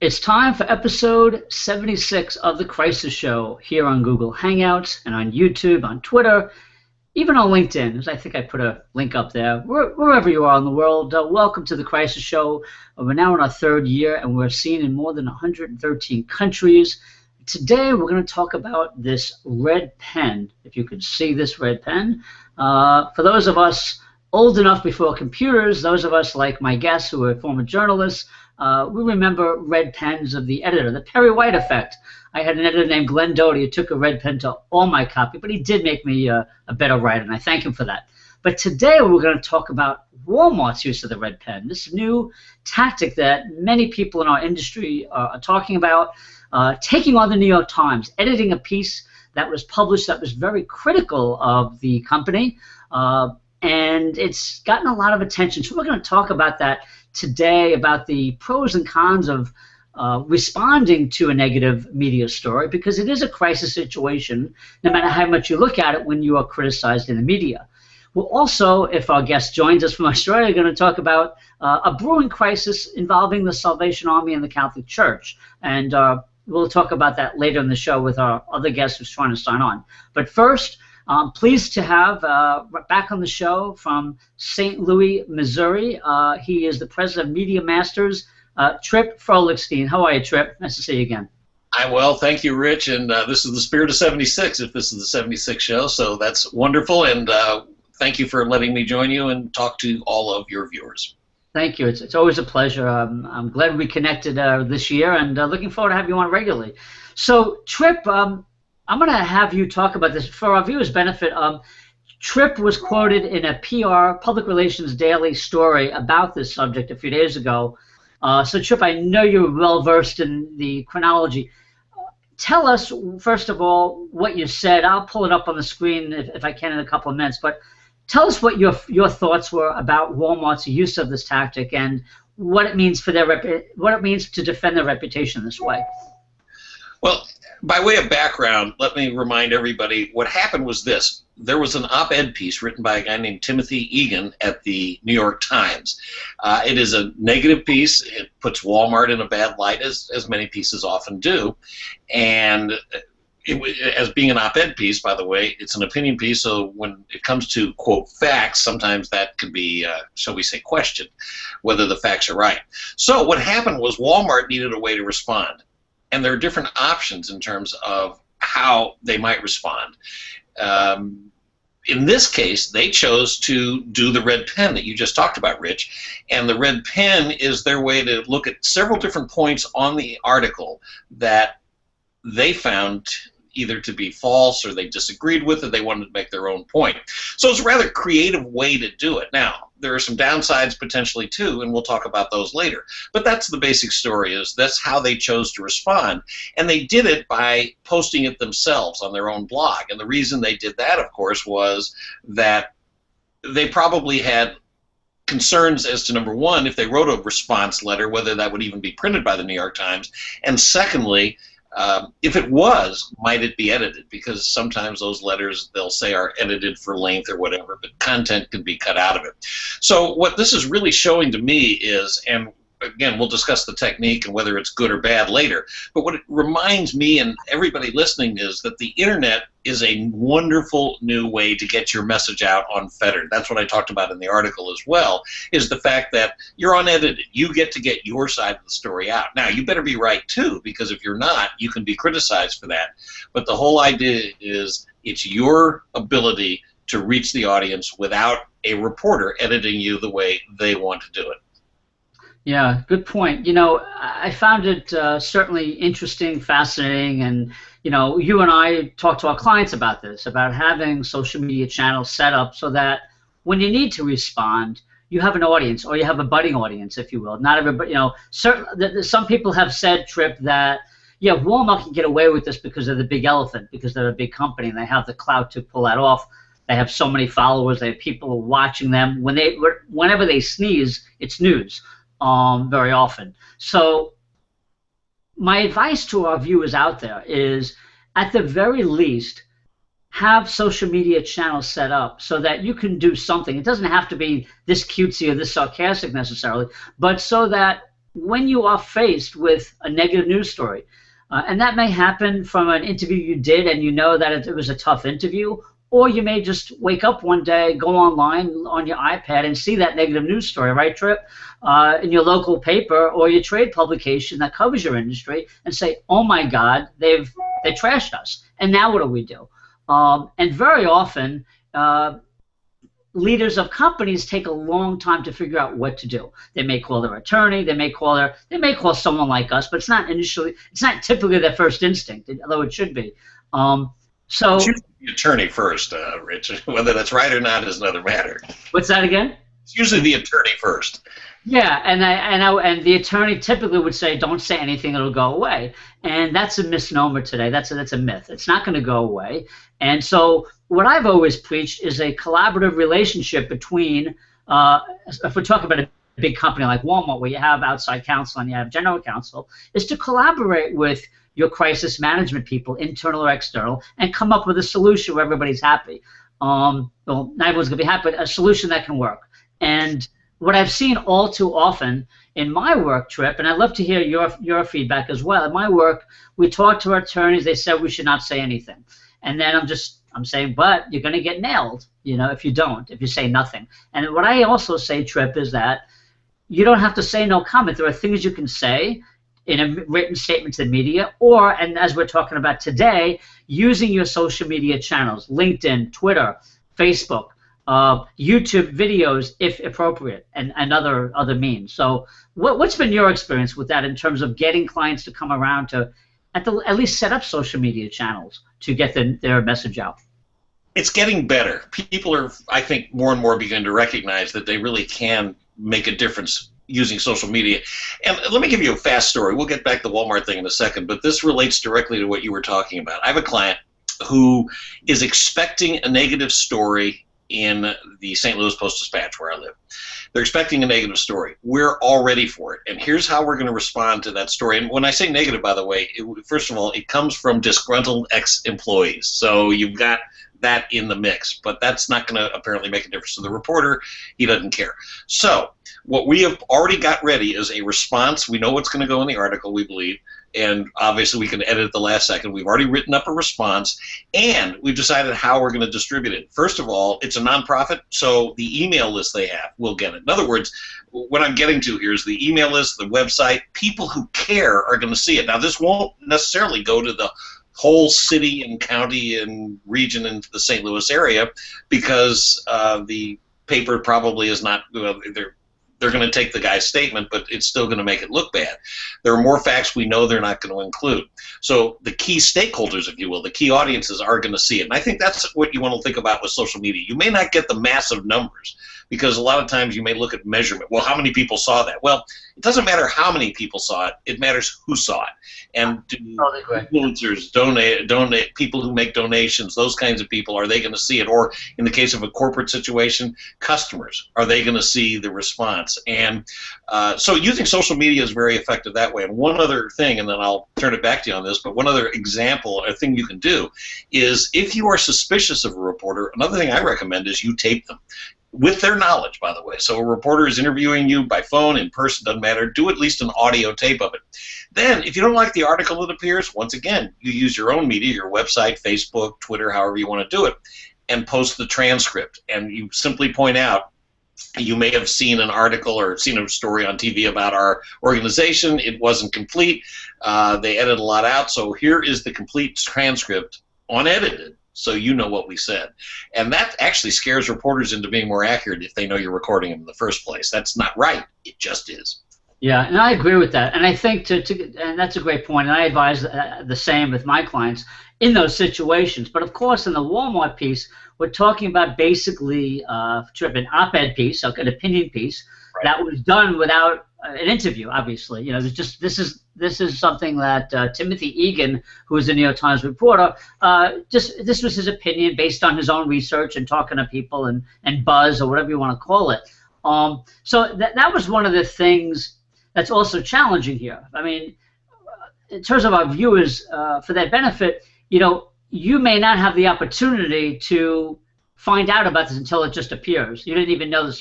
It's time for episode 76 of The Crisis Show here on Google Hangouts and on YouTube, on Twitter, even on LinkedIn. I think I put a link up there. Wherever you are in the world, welcome to The Crisis Show. We're now in our third year, and we're seen in more than 113 countries. Today, we're going to talk about this red pen, if you could see this red pen. For those of us old enough before computers, those of us like my guests who are former journalists, we remember red pens of the editor, the Perry White effect. I had an editor named Glenn Doty who took a red pen to all my copy, but he did make me a better writer, and I thank him for that. But today we're going to talk about Walmart's use of the red pen, this new tactic that many people in our industry are talking about, taking on the New York Times, editing a piece that was published that was very critical of the company, and it's gotten a lot of attention. So we're going to talk about that today, about the pros and cons of responding to a negative media story, because it is a crisis situation, no matter how much you look at it when you are criticized in the media. We'll also, if our guest joins us from Australia, going to talk about a brewing crisis involving the Salvation Army and the Catholic Church. And we'll talk about that later in the show with our other guest who's trying to sign on. But first, I'm pleased to have back on the show from St. Louis, Missouri. He is the president of Media Masters, Tripp Frohlichstein. How are you, Tripp? Nice to see you again. I'm well, thank you, Rich. And this is the spirit of 76, if this is the 76 show, so that's wonderful. And thank you for letting me join you and talk to all of your viewers. Thank you. It's always a pleasure. I'm glad we connected this year, and looking forward to having you on regularly. So, Tripp, I'm going to have you talk about this for our viewers' benefit. Tripp was quoted in a PR, Public Relations Daily story about this subject a few days ago. So, Tripp, I know you're well-versed in the chronology. Tell us, first of all, what you said. I'll pull it up on the screen if I can in a couple of minutes. But tell us what your thoughts were about Walmart's use of this tactic and what it means for what it means to defend their reputation this way. Well, by way of background, let me remind everybody what happened was this. There was an op-ed piece written by a guy named Timothy Egan at the New York Times. It is a negative piece. It puts Walmart in a bad light, as many pieces often do. And as being an op-ed piece, by the way, it's an opinion piece, so when it comes to, quote, facts, sometimes that can be, shall we say, questioned, whether the facts are right. So what happened was Walmart needed a way to respond. And there are different options in terms of how they might respond. In this case, they chose to do the red pen that you just talked about, Rich. And the red pen is their way to look at several different points on the article that they found either to be false or they disagreed with or they wanted to make their own point. So it's a rather creative way to do it. Now, there are some downsides potentially too, and we'll talk about those later. But that's the basic story, is that's how they chose to respond. And they did it by posting it themselves on their own blog. And the reason they did that, of course, was that they probably had concerns as to, number one, if they wrote a response letter, whether that would even be printed by the New York Times. And secondly, if it was, might it be edited? Because sometimes those letters, they'll say, are edited for length or whatever, but content can be cut out of it. So what this is really showing to me is, and again, we'll discuss the technique and whether it's good or bad later, but what it reminds me and everybody listening is that the internet is a wonderful new way to get your message out unfettered. That's what I talked about in the article as well, is the fact that you're unedited. You get to get your side of the story out. Now, you better be right, too, because if you're not, you can be criticized for that. But the whole idea is it's your ability to reach the audience without a reporter editing you the way they want to do it. Yeah, good point. You know, I found it certainly interesting, fascinating, and, you know, you and I talk to our clients about this, about having social media channels set up so that when you need to respond, you have an audience, or you have a budding audience, if you will. Not everybody, you know, some people have said, Tripp, that, yeah, Walmart can get away with this because they're the big elephant, because they're a big company, and they have the clout to pull that off. They have so many followers, they have people watching them. Whenever they sneeze, it's news. Very often. So my advice to our viewers out there is, at the very least, have social media channels set up so that you can do something. It doesn't have to be this cutesy or this sarcastic necessarily, but so that when you are faced with a negative news story. And that may happen from an interview you did and you know that it was a tough interview, or you may just wake up one day, go online on your iPad and see that negative news story, right, Tripp, in your local paper or your trade publication that covers your industry and say, oh my God, they trashed us. And now what do we do? And very often, leaders of companies take a long time to figure out what to do. They may call their attorney, they may call someone like us, but it's not typically their first instinct, although it should be. So it's usually the attorney first, Rich. Whether that's right or not is another matter. What's that again? It's usually the attorney first. Yeah, and the attorney typically would say, "Don't say anything; it'll go away." And that's a misnomer today. That's a myth. It's not going to go away. And so, what I've always preached is a collaborative relationship between. If we're talking about a big company like Walmart, where you have outside counsel and you have general counsel, is to collaborate with your crisis management people, internal or external, and come up with a solution where everybody's happy. Well, not everyone's going to be happy, but a solution that can work. And what I've seen all too often in my work, Tripp, and I'd love to hear your feedback as well. In my work, we talked to our attorneys. They said we should not say anything. And then I'm saying, but you're going to get nailed, if you say nothing. And what I also say, Tripp, is that you don't have to say no comment. There are things you can say in a written statement to the media, and as we're talking about today, using your social media channels, LinkedIn, Twitter, Facebook, YouTube videos if appropriate, and other means. So what's been your experience with that in terms of getting clients to come around to at least set up social media channels to get their message out? It's getting better. People are, I think, more and more beginning to recognize that they really can make a difference using social media. And let me give you a fast story. We'll get back to the Walmart thing in a second, but this relates directly to what you were talking about. I have a client who is expecting a negative story in the St. Louis Post-Dispatch, where I live. They're expecting a negative story. We're all ready for it. And here's how we're going to respond to that story. And when I say negative, by the way, first of all, it comes from disgruntled ex-employees. So you've got that in the mix. But that's not going to apparently make a difference to the reporter. He doesn't care. So what we have already got ready is a response. We know what's going to go in the article, we believe. And obviously we can edit at the last second. We've already written up a response, and we've decided how we're going to distribute it. First of all, it's a nonprofit, so the email list they have will get it. In other words, what I'm getting to here is the email list, the website. People who care are going to see it. Now, this won't necessarily go to the whole city and county and region into the St. Louis area, because the paper probably is not, they're going to take the guy's statement, but it's still going to make it look bad. There are more facts we know they're not going to include. So the key stakeholders, if you will, the key audiences are going to see it. And I think that's what you want to think about with social media. You may not get the massive numbers, because a lot of times you may look at measurement. Well, how many people saw that? Well, it doesn't matter how many people saw it. It matters who saw it. And do influencers, donate, people who make donations, those kinds of people, are they going to see it? Or in the case of a corporate situation, customers, are they going to see the response? And so using social media is very effective that way. And one other thing, and then I'll turn it back to you on this, but one other example, a thing you can do, is if you are suspicious of a reporter, another thing I recommend is you tape them. With their knowledge, by the way. So a reporter is interviewing you by phone, in person, doesn't matter. Do at least an audio tape of it. Then, if you don't like the article that appears, once again, you use your own media, your website, Facebook, Twitter, however you want to do it, and post the transcript. And you simply point out, you may have seen an article or seen a story on TV about our organization. It wasn't complete. They edited a lot out. So here is the complete transcript, unedited, so you know what we said. And that actually scares reporters into being more accurate if they know you're recording them in the first place. That's not right. It just is. Yeah, and I agree with that. And I think and that's a great point, and I advise the same with my clients in those situations. But of course, in the Walmart piece, we're talking about basically an op-ed piece, so an opinion piece, right, that was done without an interview, obviously. This is something that Timothy Egan, who is a New York Times reporter, this was his opinion based on his own research and talking to people and buzz, or whatever you want to call it. So that was one of the things that's also challenging here. I mean, in terms of our viewers, for their benefit, you may not have the opportunity to find out about this until it just appears. You didn't even know the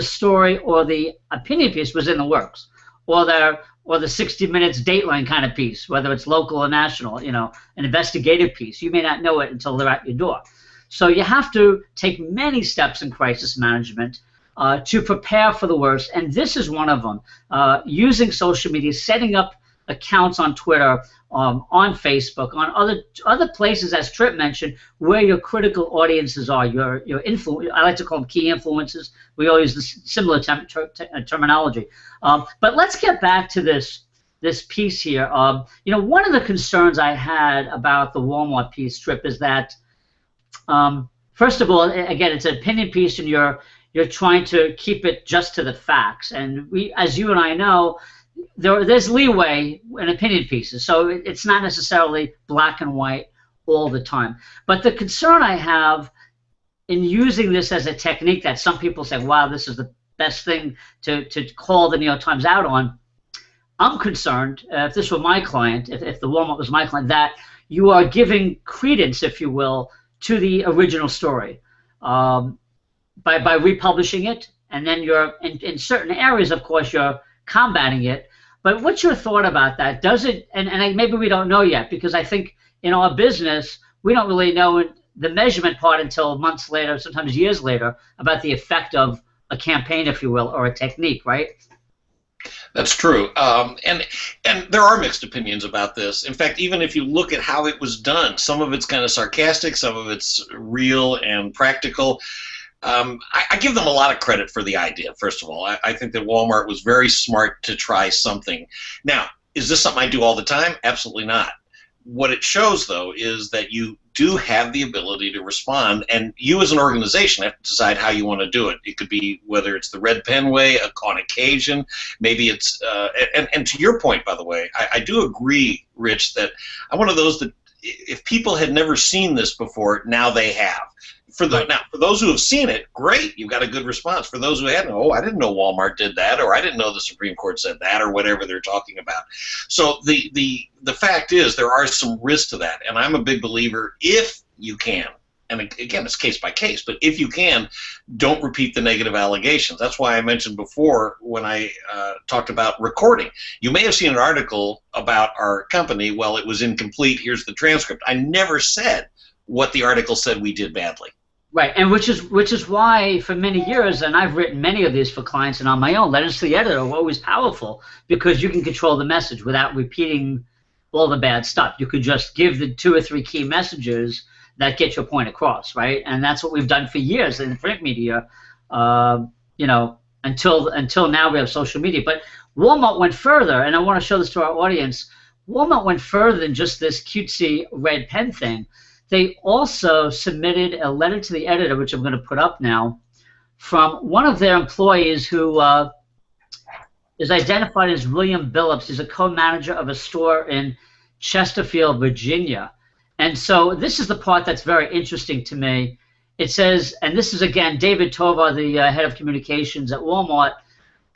story or the opinion piece was in the works. or the 60 Minutes Dateline kind of piece, whether it's local or national, you know, an investigative piece. You may not know it until they're at your door. So you have to take many steps in crisis management to prepare for the worst, and this is one of them. Using social media, setting up accounts on Twitter, on Facebook, on other places, as Tripp mentioned, where your critical audiences are, your I like to call them key influencers. We all use this similar terminology. But let's get back to this piece here. You know, one of the concerns I had about the Walmart piece, Tripp, is that first of all, again, it's an opinion piece, and you're trying to keep it just to the facts. And we, as you and I know, there's leeway in opinion pieces, so it's not necessarily black and white all the time. But the concern I have in using this as a technique that some people say, wow, this is the best thing to call the New York Times out on, I'm concerned, if this were my client, if the Walmart was my client, that you are giving credence, if you will, to the original story by republishing it, and then you're, in certain areas, of course, you're combating it. But what's your thought about that? Does it, and maybe we don't know yet, because I think in our business, we don't really know the measurement part until months later, sometimes years later, about the effect of a campaign, if you will, or a technique, right? That's true. And there are mixed opinions about this. In fact, even if you look at how it was done, some of it's kind of sarcastic, some of it's real and practical. I give them a lot of credit for the idea, first of all. I think that Walmart was very smart to try something. Now, is this something I do all the time? Absolutely not. What it shows, though, is that you do have the ability to respond, and you as an organization have to decide how you want to do it. It could be whether it's the red pen way, on occasion, maybe it's, and to your point, by the way, I do agree, Rich, that I'm one of those that if people had never seen this before, now they have. Now, for those who have seen it, great, you've got a good response. For those who hadn't, oh, I didn't know Walmart did that, or I didn't know the Supreme Court said that, or whatever they're talking about. So the fact is there are some risks to that, and I'm a big believer, if you can, and again, it's case by case, but if you can, don't repeat the negative allegations. That's why I mentioned before when I talked about recording. You may have seen an article about our company, well, it was incomplete, here's the transcript. I never said what the article said we did badly. Right, and which is why for many years, and I've written many of these for clients and on my own, letters to the editor are always powerful, because you can control the message without repeating all the bad stuff. You could just give the 2 or 3 key messages that get your point across, right? And that's what we've done for years in the print media, you know, until now we have social media. But Walmart went further, and I want to show this to our audience. Walmart went further than just this cutesy red pen thing. They also submitted a letter to the editor, which I'm going to put up now, from one of their employees who is identified as William Billups. He's a co-manager of a store in Chesterfield, Virginia. And so this is the part that's very interesting to me. It says, and this is, again, David Tovar, the head of communications at Walmart.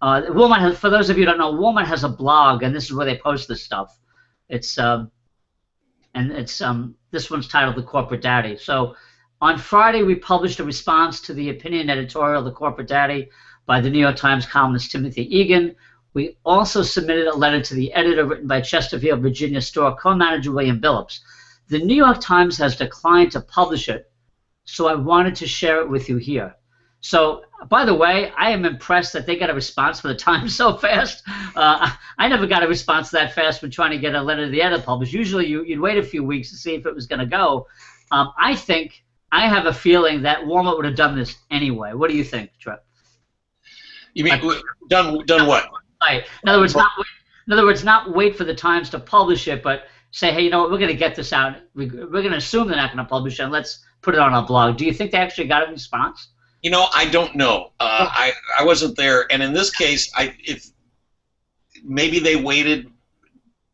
Walmart has, for those of you who don't know, Walmart has a blog, and this is where they post this stuff. It's this one's titled The Corporate Daddy. So on Friday, we published a response to the opinion editorial, The Corporate Daddy, by the New York Times columnist Timothy Egan. We also submitted a letter to the editor written by Chesterfield, Virginia store co-manager William Billups. The New York Times has declined to publish it, so I wanted to share it with you here. So, by the way, I am impressed that they got a response from the Times so fast. I never got a response that fast when trying to get a letter to the editor published. Usually you'd wait a few weeks to see if it was going to go. I have a feeling that Walmart would have done this anyway. What do you think, Tripp? You mean done what? Right. In other words, not wait for the Times to publish it, but say, hey, you know what, we're going to get this out. We're going to assume they're not going to publish it, and let's put it on our blog. Do you think they actually got a response? You know, I don't know. I wasn't there, and in this case, if maybe they waited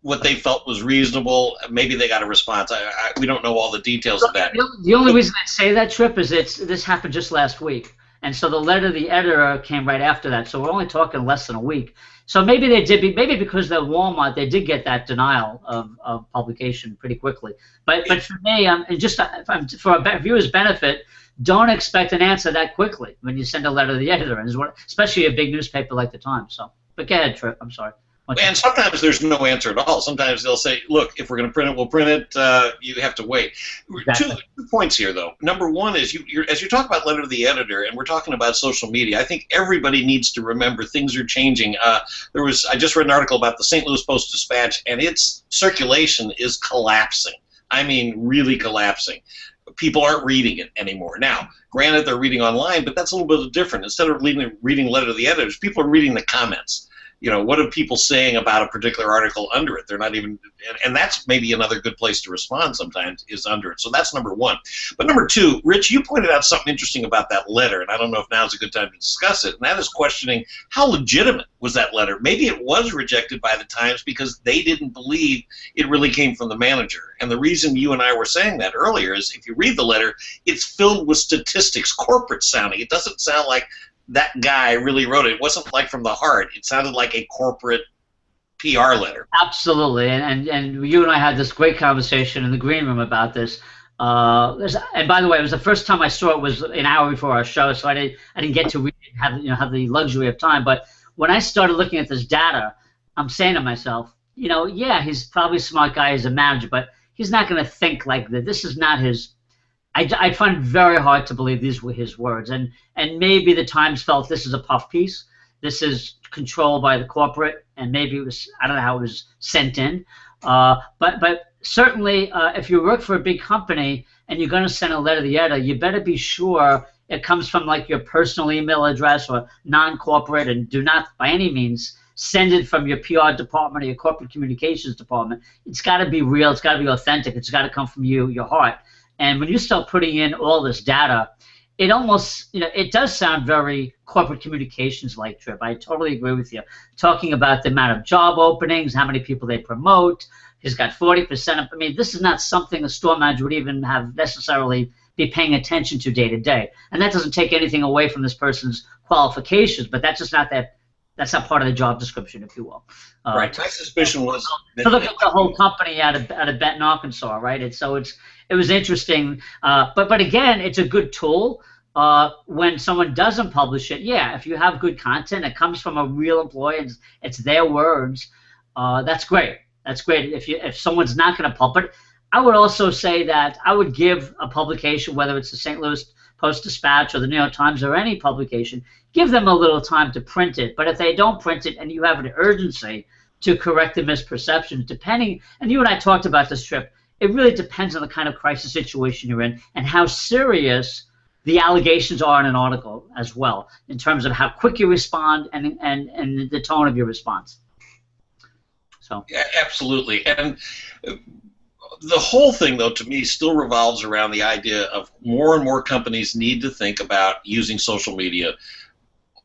what they felt was reasonable. Maybe they got a response. We don't know all the details of that. The only reason I say that, Tripp, is this happened just last week, and so the letter to the editor came right after that. So we're only talking less than a week. So maybe they did. Maybe because they're Walmart, they did get that denial of publication pretty quickly. But for me, and just for a viewer's benefit, don't expect an answer that quickly when you send a letter to the editor, and especially a big newspaper like the Times. So, but go ahead, Tripp. I'm sorry. And sometimes there's no answer at all. Sometimes they'll say, look, if we're going to print it, we'll print it. You have to wait. Exactly. Two points here, though. Number one is, as you talk about letter to the editor, and we're talking about social media, I think everybody needs to remember things are changing. I just read an article about the St. Louis Post-Dispatch, and its circulation is collapsing. I mean, really collapsing. People aren't reading it anymore. Now, granted, they're reading online, but that's a little bit different. Instead of reading letter to the editors, people are reading the comments. You know, what are people saying about a particular article under it? They're not even, and that's maybe another good place to respond sometimes, is under it. So that's number one. But number two, Rich, you pointed out something interesting about that letter, and I don't know if now's a good time to discuss it, and that is questioning how legitimate was that letter. Maybe it was rejected by the Times because they didn't believe it really came from the manager. And the reason you and I were saying that earlier is if you read the letter, it's filled with statistics, corporate sounding. It doesn't sound like that guy really wrote it. It wasn't like from the heart. It sounded like a corporate PR letter. Absolutely, and you and I had this great conversation in the green room about this. And by the way, it was the first time I saw it was an hour before our show, so I didn't get to read it, have the luxury of time. But when I started looking at this data, I'm saying to myself, yeah, he's probably a smart guy as a manager, but he's not going to think like that. This is not his. I find it very hard to believe these were his words, and maybe the Times felt this is a puff piece. This is controlled by the corporate, and maybe it was, I don't know how it was sent in, but certainly if you work for a big company and you're going to send a letter to the editor, you better be sure it comes from like your personal email address or non-corporate, and do not by any means send it from your PR department or your corporate communications department. It's got to be real. It's got to be authentic. It's got to come from you, your heart. And when you start putting in all this data, it almost, it does sound very corporate communications like, Tripp. I totally agree with you. Talking about the amount of job openings, how many people they promote. He's got 40% of, I mean, this is not something a store manager would even have necessarily be paying attention to day to day. And that doesn't take anything away from this person's qualifications, but that's just not that's not part of the job description, if you will. Right. My suspicion was to look at the whole company out of Benton, Arkansas, right? It was interesting, but again, it's a good tool. When someone doesn't publish it, yeah, if you have good content, it comes from a real employee, and it's their words. That's great. That's great. If someone's not going to publish it, I would also say that I would give a publication, whether it's the St. Louis Post-Dispatch or the New York Times or any publication, give them a little time to print it. But if they don't print it and you have an urgency to correct the misperceptions, depending, and you and I talked about this, Tripp, it really depends on the kind of crisis situation you're in and how serious the allegations are in an article as well, in terms of how quick you respond and the tone of your response. So yeah, absolutely. And the whole thing, though, to me, still revolves around the idea of more and more companies need to think about using social media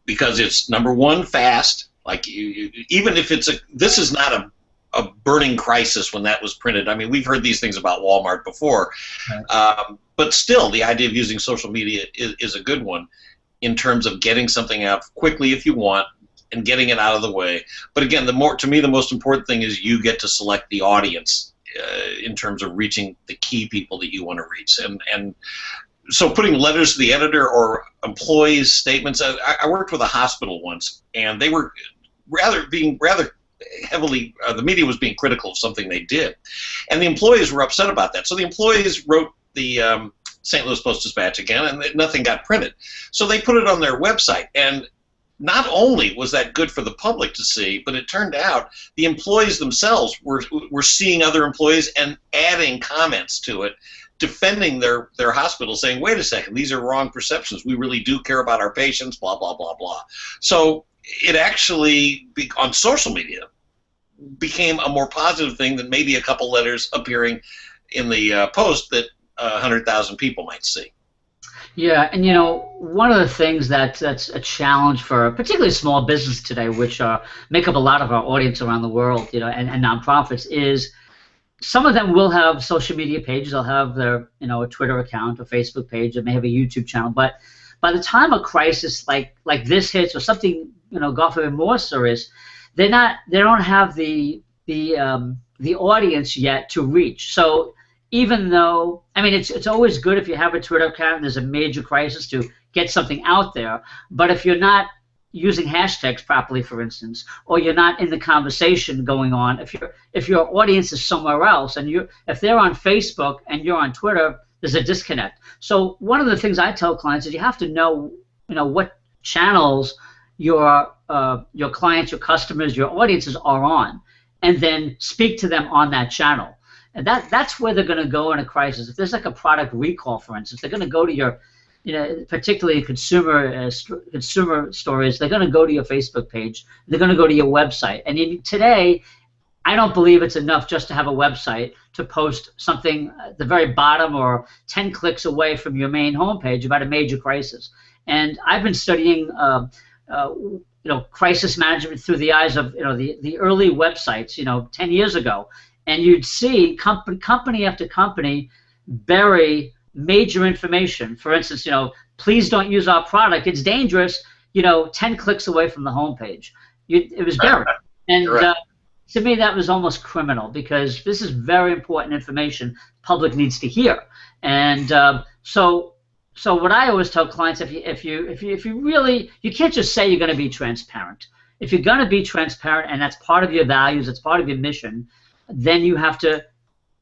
because it's, number one, fast. Like, even if this is not a burning crisis when that was printed. I mean, we've heard these things about Walmart before. Right. But still, the idea of using social media is a good one in terms of getting something out quickly if you want and getting it out of the way. But again, to me, the most important thing is you get to select the audience in terms of reaching the key people that you want to reach. And so putting letters to the editor or employees' statements, I worked with a hospital once, and they were being rather heavily, the media was being critical of something they did. And the employees were upset about that. So the employees wrote the St. Louis Post-Dispatch again, and nothing got printed. So they put it on their website, and not only was that good for the public to see, but it turned out the employees themselves were seeing other employees and adding comments to it, defending their hospital, saying, wait a second, these are wrong perceptions. We really do care about our patients, blah, blah, blah, blah. So it actually, on social media, became a more positive thing than maybe a couple letters appearing in the Post that 100,000 people might see. Yeah, and one of the things that's a challenge for particularly small business today, which make up a lot of our audience around the world, and nonprofits, is some of them will have social media pages. They'll have their, a Twitter account, a Facebook page, they may have a YouTube channel. But by the time a crisis like this hits, or something, God forbid, more serious, they don't have the audience yet to reach. So even though, I mean, it's always good if you have a Twitter account and there's a major crisis to get something out there. But if you're not using hashtags properly, for instance, or you're not in the conversation going on. If your audience is somewhere else, and if they're on Facebook and you're on Twitter, there's a disconnect. So one of the things I tell clients is you have to know, what channels your clients, your customers, your audiences are on, and then speak to them on that channel. And that's where they're going to go in a crisis. If there's like a product recall, for instance, they're going to go to your, particularly consumer stories, they're going to go to your Facebook page. They're going to go to your website. And today, I don't believe it's enough just to have a website to post something at the very bottom or 10 clicks away from your main homepage about a major crisis. And I've been studying, crisis management through the eyes of, the early websites, 10 years ago. And you'd see company after company bury major information. For instance, please don't use our product. It's dangerous, 10 clicks away from the homepage. It was buried. And to me, that was almost criminal, because this is very important information the public needs to hear. And so what I always tell clients, if you really, you can't just say you're going to be transparent. If you're going to be transparent and that's part of your values, it's part of your mission, then you have to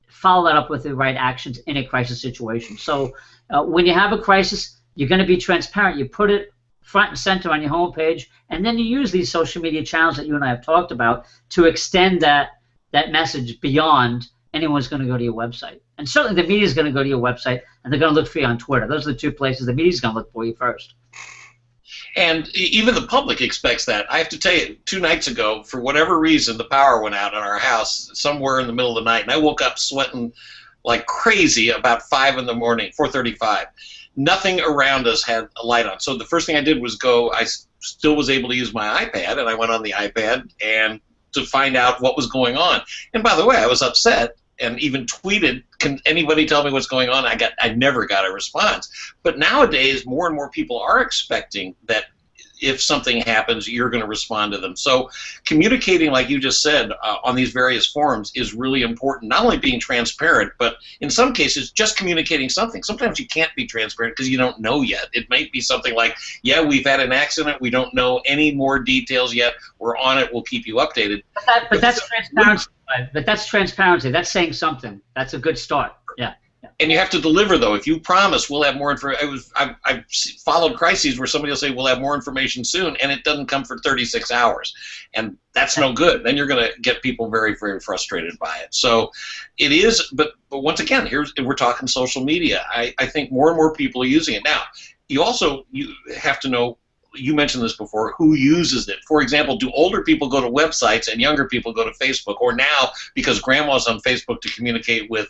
follow that up with the right actions in a crisis situation. So when you have a crisis, you're going to be transparent. You put it front and center on your homepage, and then you use these social media channels that you and I have talked about to extend that message beyond anyone's going to go to your website. And certainly the media is going to go to your website, and they're going to look for you on Twitter. Those are the two places the media is going to look for you first. And even the public expects that. I have to tell you, 2 nights ago, for whatever reason, the power went out in our house somewhere in the middle of the night, and I woke up sweating like crazy about 5 in the morning, 4:35. Nothing around us had a light on. So the first thing I did was I still was able to use my iPad, and I went on the iPad and to find out what was going on. And by the way, I was upset and even tweeted, can anybody tell me what's going on? I never got a response. But nowadays, more and more people are expecting that if something happens, you're going to respond to them. So communicating, like you just said, on these various forums is really important. Not only being transparent, but in some cases, just communicating something. Sometimes you can't be transparent because you don't know yet. It might be something like, yeah, we've had an accident. We don't know any more details yet. We're on it. We'll keep you updated. But that's transparency. But that's transparency. That's saying something. That's a good start. Yeah. And you have to deliver, though. If you promise we'll have more information, I've followed crises where somebody will say we'll have more information soon, and it doesn't come for 36 hours, and that's no good. Then you're going to get people very, very frustrated by it. So it is, but once again, we're talking social media. I think more and more people are using it now. You have to know. You mentioned this before. Who uses it? For example, do older people go to websites and younger people go to Facebook? Or now, because Grandma's on Facebook to communicate with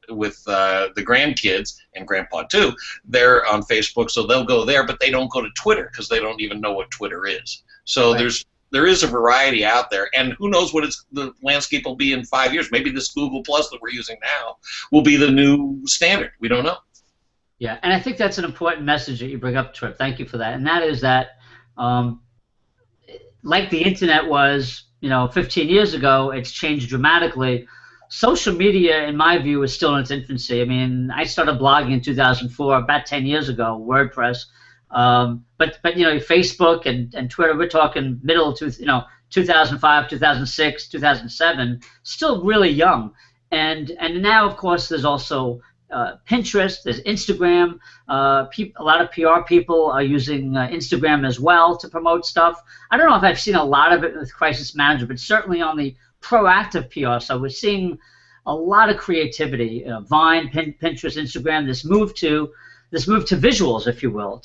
the grandkids and Grandpa too, they're on Facebook, so they'll go there, but they don't go to Twitter because they don't even know what Twitter is. So right. There is a variety out there, and who knows what the landscape will be in 5 years. Maybe this Google Plus that we're using now will be the new standard. We don't know. Yeah, and I think that's an important message that you bring up, Tripp. Thank you for that. And that is that, like the internet was, 15 years ago, it's changed dramatically. Social media, in my view, is still in its infancy. I mean, I started blogging in 2004, about 10 years ago, WordPress. But Facebook and Twitter, we're talking middle to 2005, 2006, 2007, still really young. And now, of course, there's also Pinterest, there's Instagram. A lot of PR people are using Instagram as well to promote stuff. I don't know if I've seen a lot of it with crisis management, but certainly on the proactive PR side, we're seeing a lot of creativity. Vine, Pinterest, Instagram. This move to visuals, if you will.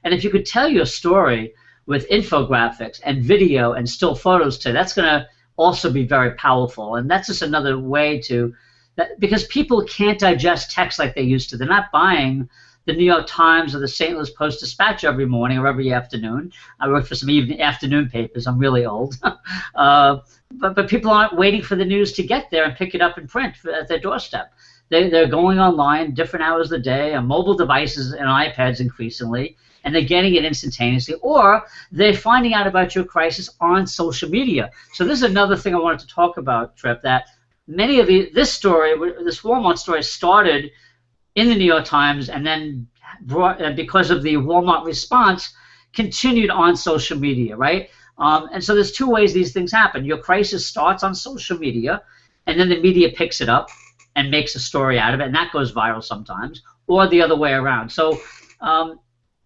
And if you could tell your story with infographics and video and still photos too, that's going to also be very powerful. And that's just another way because people can't digest text like they used to. They're not buying the New York Times or the St. Louis Post-Dispatch every morning or every afternoon. I work for some afternoon papers. I'm really old. But people aren't waiting for the news to get there and pick it up in print at their doorstep. They're going online different hours of the day on mobile devices and iPads increasingly, and they're getting it instantaneously, or they're finding out about your crisis on social media. So this is another thing I wanted to talk about, Tripp, that many of this Walmart story started in the New York Times, and then because of the Walmart response, continued on social media, right? And so there's two ways these things happen. Your crisis starts on social media, and then the media picks it up and makes a story out of it, and that goes viral sometimes, or the other way around. So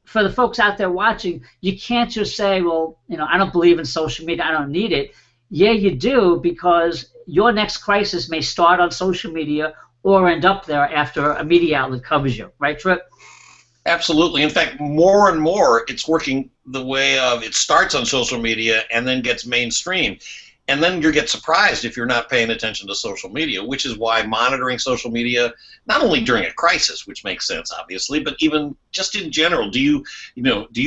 for the folks out there watching, you can't just say, well, I don't believe in social media, I don't need it. Yeah, you do, because your next crisis may start on social media or end up there after a media outlet covers you. Right, Tripp? Absolutely. In fact, more and more, it's working the way of it starts on social media and then gets mainstream. And then you get surprised if you're not paying attention to social media, which is why monitoring social media, not only during a crisis, which makes sense, obviously, but even just in general. Do you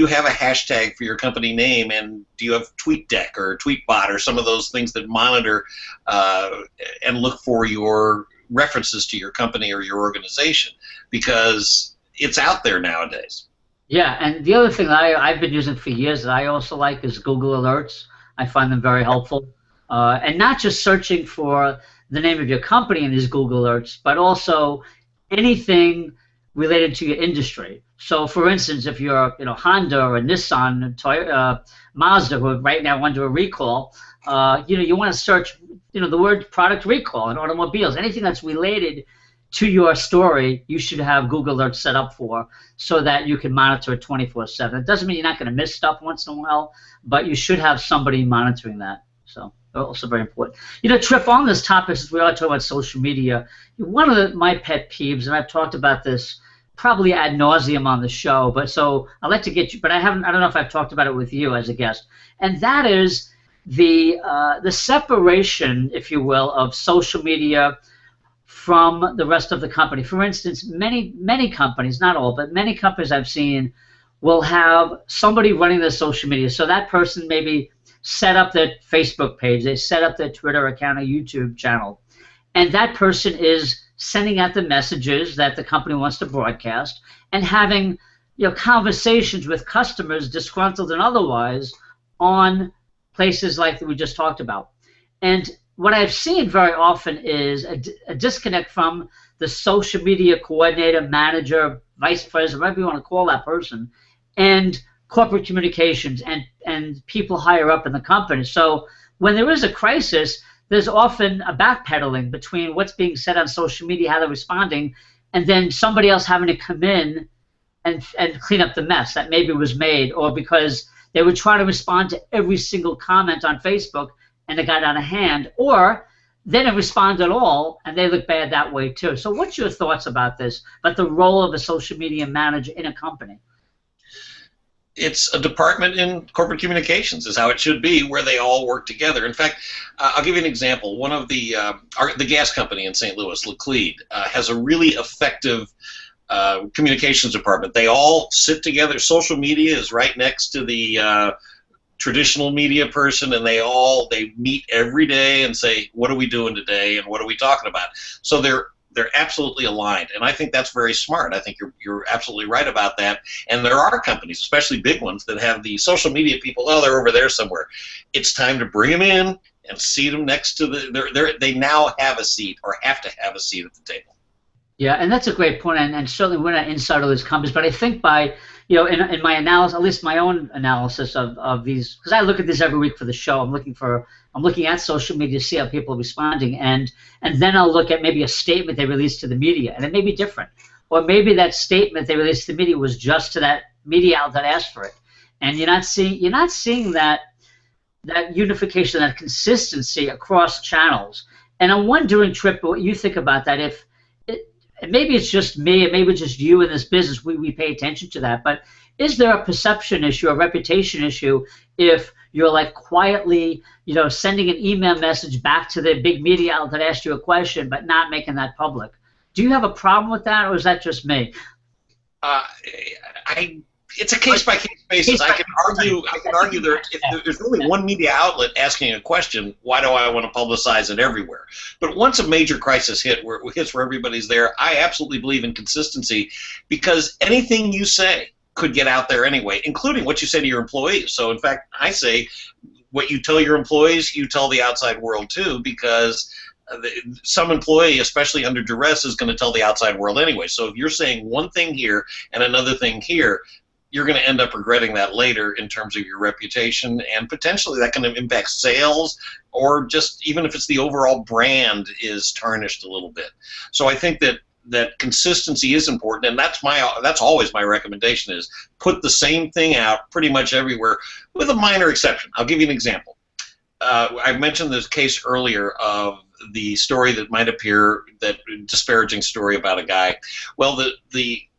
have a hashtag for your company name, and do you have TweetDeck or TweetBot or some of those things that monitor and look for your references to your company or your organization? Because it's out there nowadays. Yeah, and the other thing that I've been using for years that I also like is Google Alerts. I find them very helpful. And not just searching for the name of your company in these Google Alerts, but also anything related to your industry. So, for instance, if you're Honda or Nissan, Toyota, Mazda, who are right now under a recall, you want to search the word product recall in automobiles. Anything that's related to your story, you should have Google Alerts set up for, so that you can monitor it 24/7. It doesn't mean you're not going to miss stuff once in a while, but you should have somebody monitoring that. So also very important. Tripp, on this topic, since we are talking about social media, one of my pet peeves, and I've talked about this probably ad nauseum on the show, but so I'd like to get you, but I don't know if I've talked about it with you as a guest, and that is the separation, if you will, of social media from the rest of the company. For instance, many companies, not all, but many companies I've seen will have somebody running their social media. So that person maybe set up their Facebook page, they set up their Twitter account, a YouTube channel, and that person is sending out the messages that the company wants to broadcast and having conversations with customers, disgruntled and otherwise, on places like that we just talked about. And what I've seen very often is a disconnect from the social media coordinator, manager, vice president, whatever you want to call that person, and corporate communications and people higher up in the company. So when there is a crisis, there's often a backpedaling between what's being said on social media, how they're responding, and then somebody else having to come in and clean up the mess that maybe was made, or because they were trying to respond to every single comment on Facebook and it got out of hand, or they didn't respond at all and they look bad that way too. So what's your thoughts about this, about the role of a social media manager in a company? It's a department in corporate communications, is how it should be, where they all work together. In fact, I'll give you an example. One of the gas company in St. Louis, Laclede, has a really effective communications department. They all sit together. Social media is right next to the traditional media person, and they meet every day and say, what are we doing today and what are we talking about? So they're absolutely aligned, and I think that's very smart. I think you're absolutely right about that. And there are companies, especially big ones, that have the social media people. Oh, they're over there somewhere. It's time to bring them in and seat them next to they now have a seat, or have to have a seat at the table. Yeah, and that's a great point, and certainly we're not inside of these companies, but I think by, in my analysis, at least my own analysis of these, because I look at this every week for the show, I'm looking at social media to see how people are responding, and then I'll look at maybe a statement they released to the media, and it may be different, or maybe that statement they released to the media was just to that media outlet that asked for it, and you're not seeing that unification, that consistency across channels. And I'm wondering, Tripp, what you think about that. And maybe it's just me, and maybe it's just you in this business, we pay attention to that, but is there a perception issue, a reputation issue, if you're like quietly, sending an email message back to the big media outlet that asked you a question, but not making that public? Do you have a problem with that, or is that just me? It's a case-by-case basis. I can argue if there's only one media outlet asking a question, why do I want to publicize it everywhere? But once a major crisis hits where everybody's there, I absolutely believe in consistency, because anything you say could get out there anyway, including what you say to your employees. So in fact, I say what you tell your employees, you tell the outside world too, because some employee, especially under duress, is going to tell the outside world anyway. So if you're saying one thing here and another thing here, you're going to end up regretting that later in terms of your reputation, and potentially that can impact sales, or just even if it's the overall brand is tarnished a little bit. So I think that consistency is important, and that's always my recommendation, is put the same thing out pretty much everywhere, with a minor exception. I'll give you an example. I mentioned this case earlier of the story that might appear, that disparaging story about a guy. Well,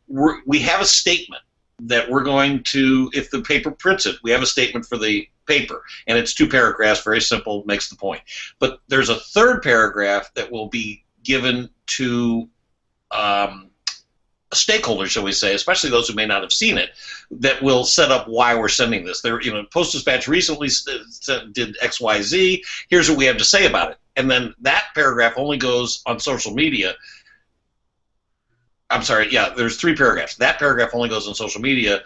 we have a statement that we're going to, if the paper prints it, we have a statement for the paper, and it's 2 paragraphs, very simple, makes the point. But there's a 3rd paragraph that will be given to stakeholders, shall we say, especially those who may not have seen it, that will set up why we're sending this. Post-Dispatch recently did XYZ. Here's what we have to say about it. And then that paragraph only goes on social media. I'm sorry, yeah, there's 3 paragraphs. That paragraph only goes on social media.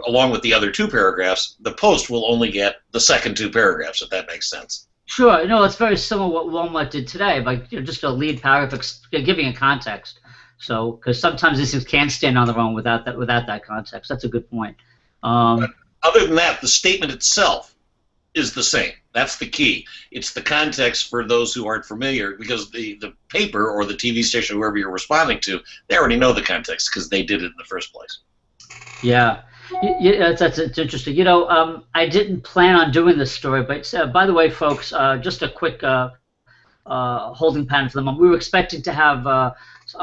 Along with the other 2 paragraphs, the Post will only get the second 2 paragraphs, if that makes sense. Sure. No, it's very similar to what Walmart did today, but just a lead paragraph giving a context. So, because sometimes these things can't stand on their own without that context. That's a good point. But other than that, the statement itself is the same. That's the key. It's the context for those who aren't familiar, because the paper or the TV station, whoever you're responding to, they already know the context because they did it in the first place. Yeah. That's interesting. I didn't plan on doing this story, but by the way, folks, just a quick holding pattern for the moment. We were expecting to have a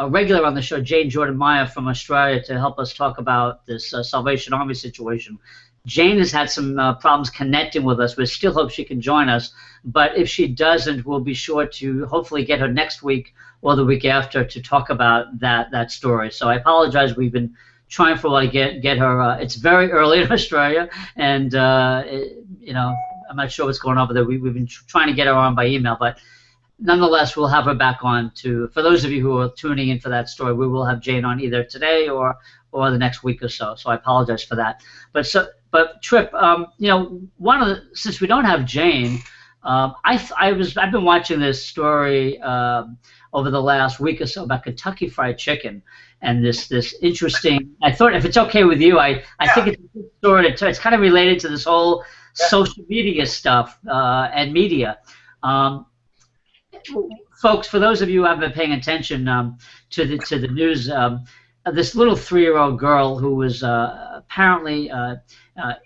regular on the show, Jane Jordan Meyer from Australia, to help us talk about this Salvation Army situation. Jane has had some problems connecting with us. We still hope she can join us, but if she doesn't, we'll be sure to hopefully get her next week or the week after to talk about that story. So I apologize. We've been trying for a while to get her. It's very early in Australia, and I'm not sure what's going on over there. We've been trying to get her on by email, but nonetheless, we'll have her back on for those of you who are tuning in for that story. We will have Jane on either today or the next week or so. So I apologize for that. But Tripp, since we don't have Jane, I've been watching this story over the last week or so about Kentucky Fried Chicken, and this interesting. I thought, if it's okay with you, I think it's a good story. It's kind of related to this whole social media stuff and media. Folks, for those of you who haven't been paying attention to the news, this little 3-year-old girl who was apparently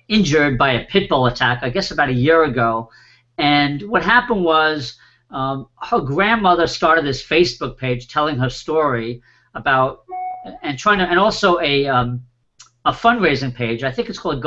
injured by a pit bull attack, I guess about a year ago. And what happened was her grandmother started this Facebook page telling her story about, and also a fundraising page. I think it's called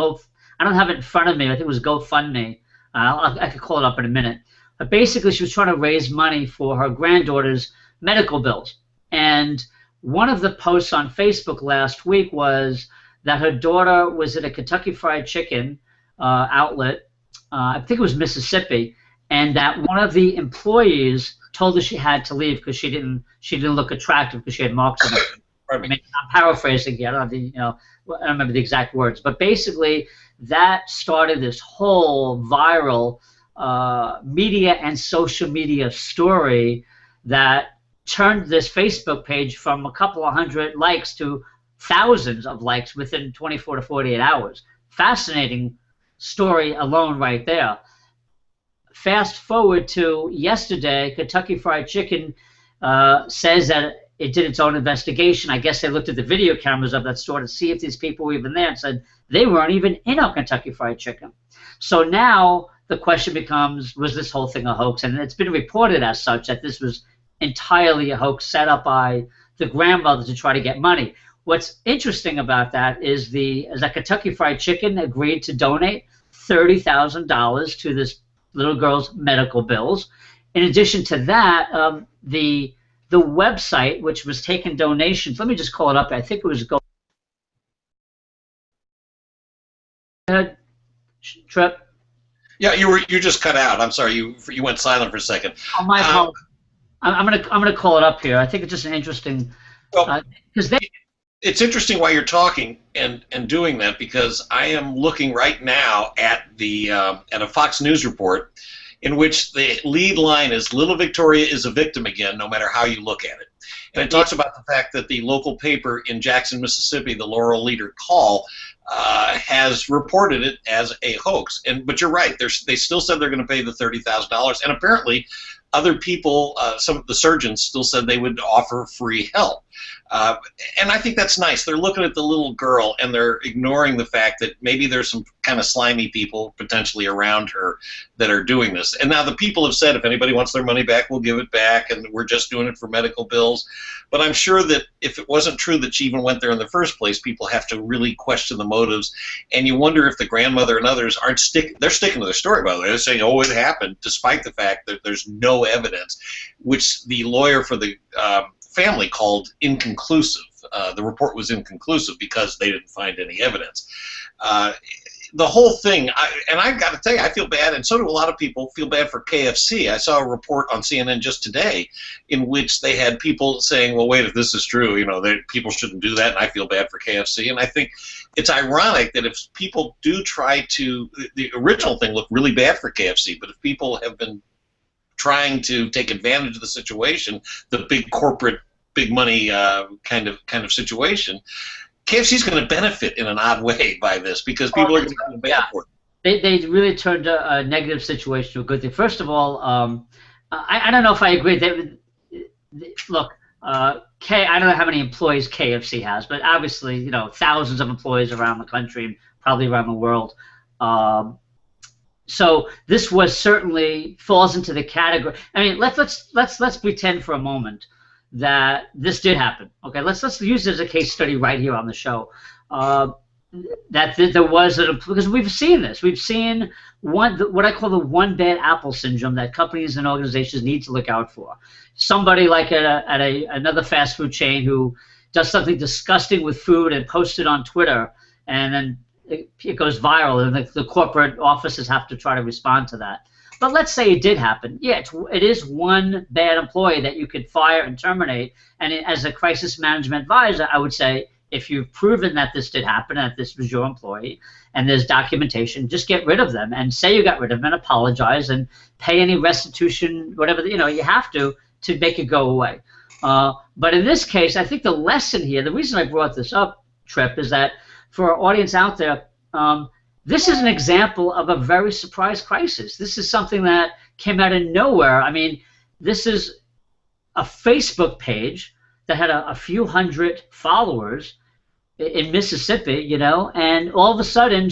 I don't have it in front of me. I think it was GoFundMe. I could call it up in a minute. But basically, she was trying to raise money for her granddaughter's medical bills. And one of the posts on Facebook last week was that her daughter was at a Kentucky Fried Chicken outlet, I think it was Mississippi, and that one of the employees told her she had to leave because she didn't look attractive because she had marks on her. I mean, I'm paraphrasing here. I don't remember the exact words, but basically that started this whole viral media and social media story that turned this Facebook page from a couple of hundred likes to thousands of likes within 24 to 48 hours. Fascinating story alone right there. Fast forward to yesterday, Kentucky Fried Chicken says that it did its own investigation. I guess they looked at the video cameras of that store to see if these people were even there, and said they weren't even in a Kentucky Fried Chicken. So now the question becomes, was this whole thing a hoax? And it's been reported as such, that this was entirely a hoax set up by the grandmother to try to get money. What's interesting about that is that Kentucky Fried Chicken agreed to donate $30,000 to this little girl's medical bills. In addition to that, the website, which was taking donations, let me just call it up. I think it was Go ahead, Tripp. Yeah, you just cut out. I'm sorry, you went silent for a second. Oh, my apologies. I'm gonna call it up here. I think it's just an interesting because it's interesting why you're talking and doing that, because I am looking right now at a Fox News report in which the lead line is "Little Victoria is a victim again, no matter how you look at it," and it talks about the fact that the local paper in Jackson, Mississippi, the Laurel Leader Call, has reported it as a hoax. But you're right. They still said they're going to pay the $30,000, and apparently other people, some of the surgeons, still said they would offer free help. And I think that's nice. They're looking at the little girl, and they're ignoring the fact that maybe there's some kind of slimy people potentially around her that are doing this. And now the people have said if anybody wants their money back, we'll give it back, and we're just doing it for medical bills. But I'm sure that if it wasn't true that she even went there in the first place, people have to really question the motives. And you wonder if the grandmother and others aren't they're sticking to their story, by the way. They're saying, oh, it happened, despite the fact that there's no evidence, which the lawyer for the family called inconclusive. The report was inconclusive because they didn't find any evidence. The whole thing, and I've got to tell you, I feel bad, and so do a lot of people feel bad for KFC. I saw a report on CNN just today in which they had people saying, well, wait, if this is true, people shouldn't do that, and I feel bad for KFC. And I think it's ironic that if people do try to, the original thing looked really bad for KFC, but if people have been trying to take advantage of the situation, the big corporate, big money kind of situation, KFC's going to benefit in an odd way by this because people are going to come bad for it. They really turned a negative situation to a good thing. First of all, I don't know if I agree. Look, I don't know how many employees KFC has, but obviously, thousands of employees around the country, probably around the world. So this was certainly falls into the category. I mean, let's pretend for a moment that this did happen. Okay, let's use it as a case study right here on the show. That there was because we've seen this. We've seen what I call the one bad apple syndrome that companies and organizations need to look out for. Somebody like at another fast food chain who does something disgusting with food and posts it on Twitter, and then it goes viral, and the corporate offices have to try to respond to that. But let's say it did happen. Yeah, it is one bad employee that you could fire and terminate. And as a crisis management advisor, I would say if you've proven that this did happen, that this was your employee, and there's documentation, just get rid of them and say you got rid of them and apologize and pay any restitution, whatever you have to make it go away. But in this case, I think the lesson here, the reason I brought this up, Tripp, is that for our audience out there, this is an example of a very surprise crisis. This is something that came out of nowhere. I mean, this is a Facebook page that had a few hundred followers in Mississippi, and all of a sudden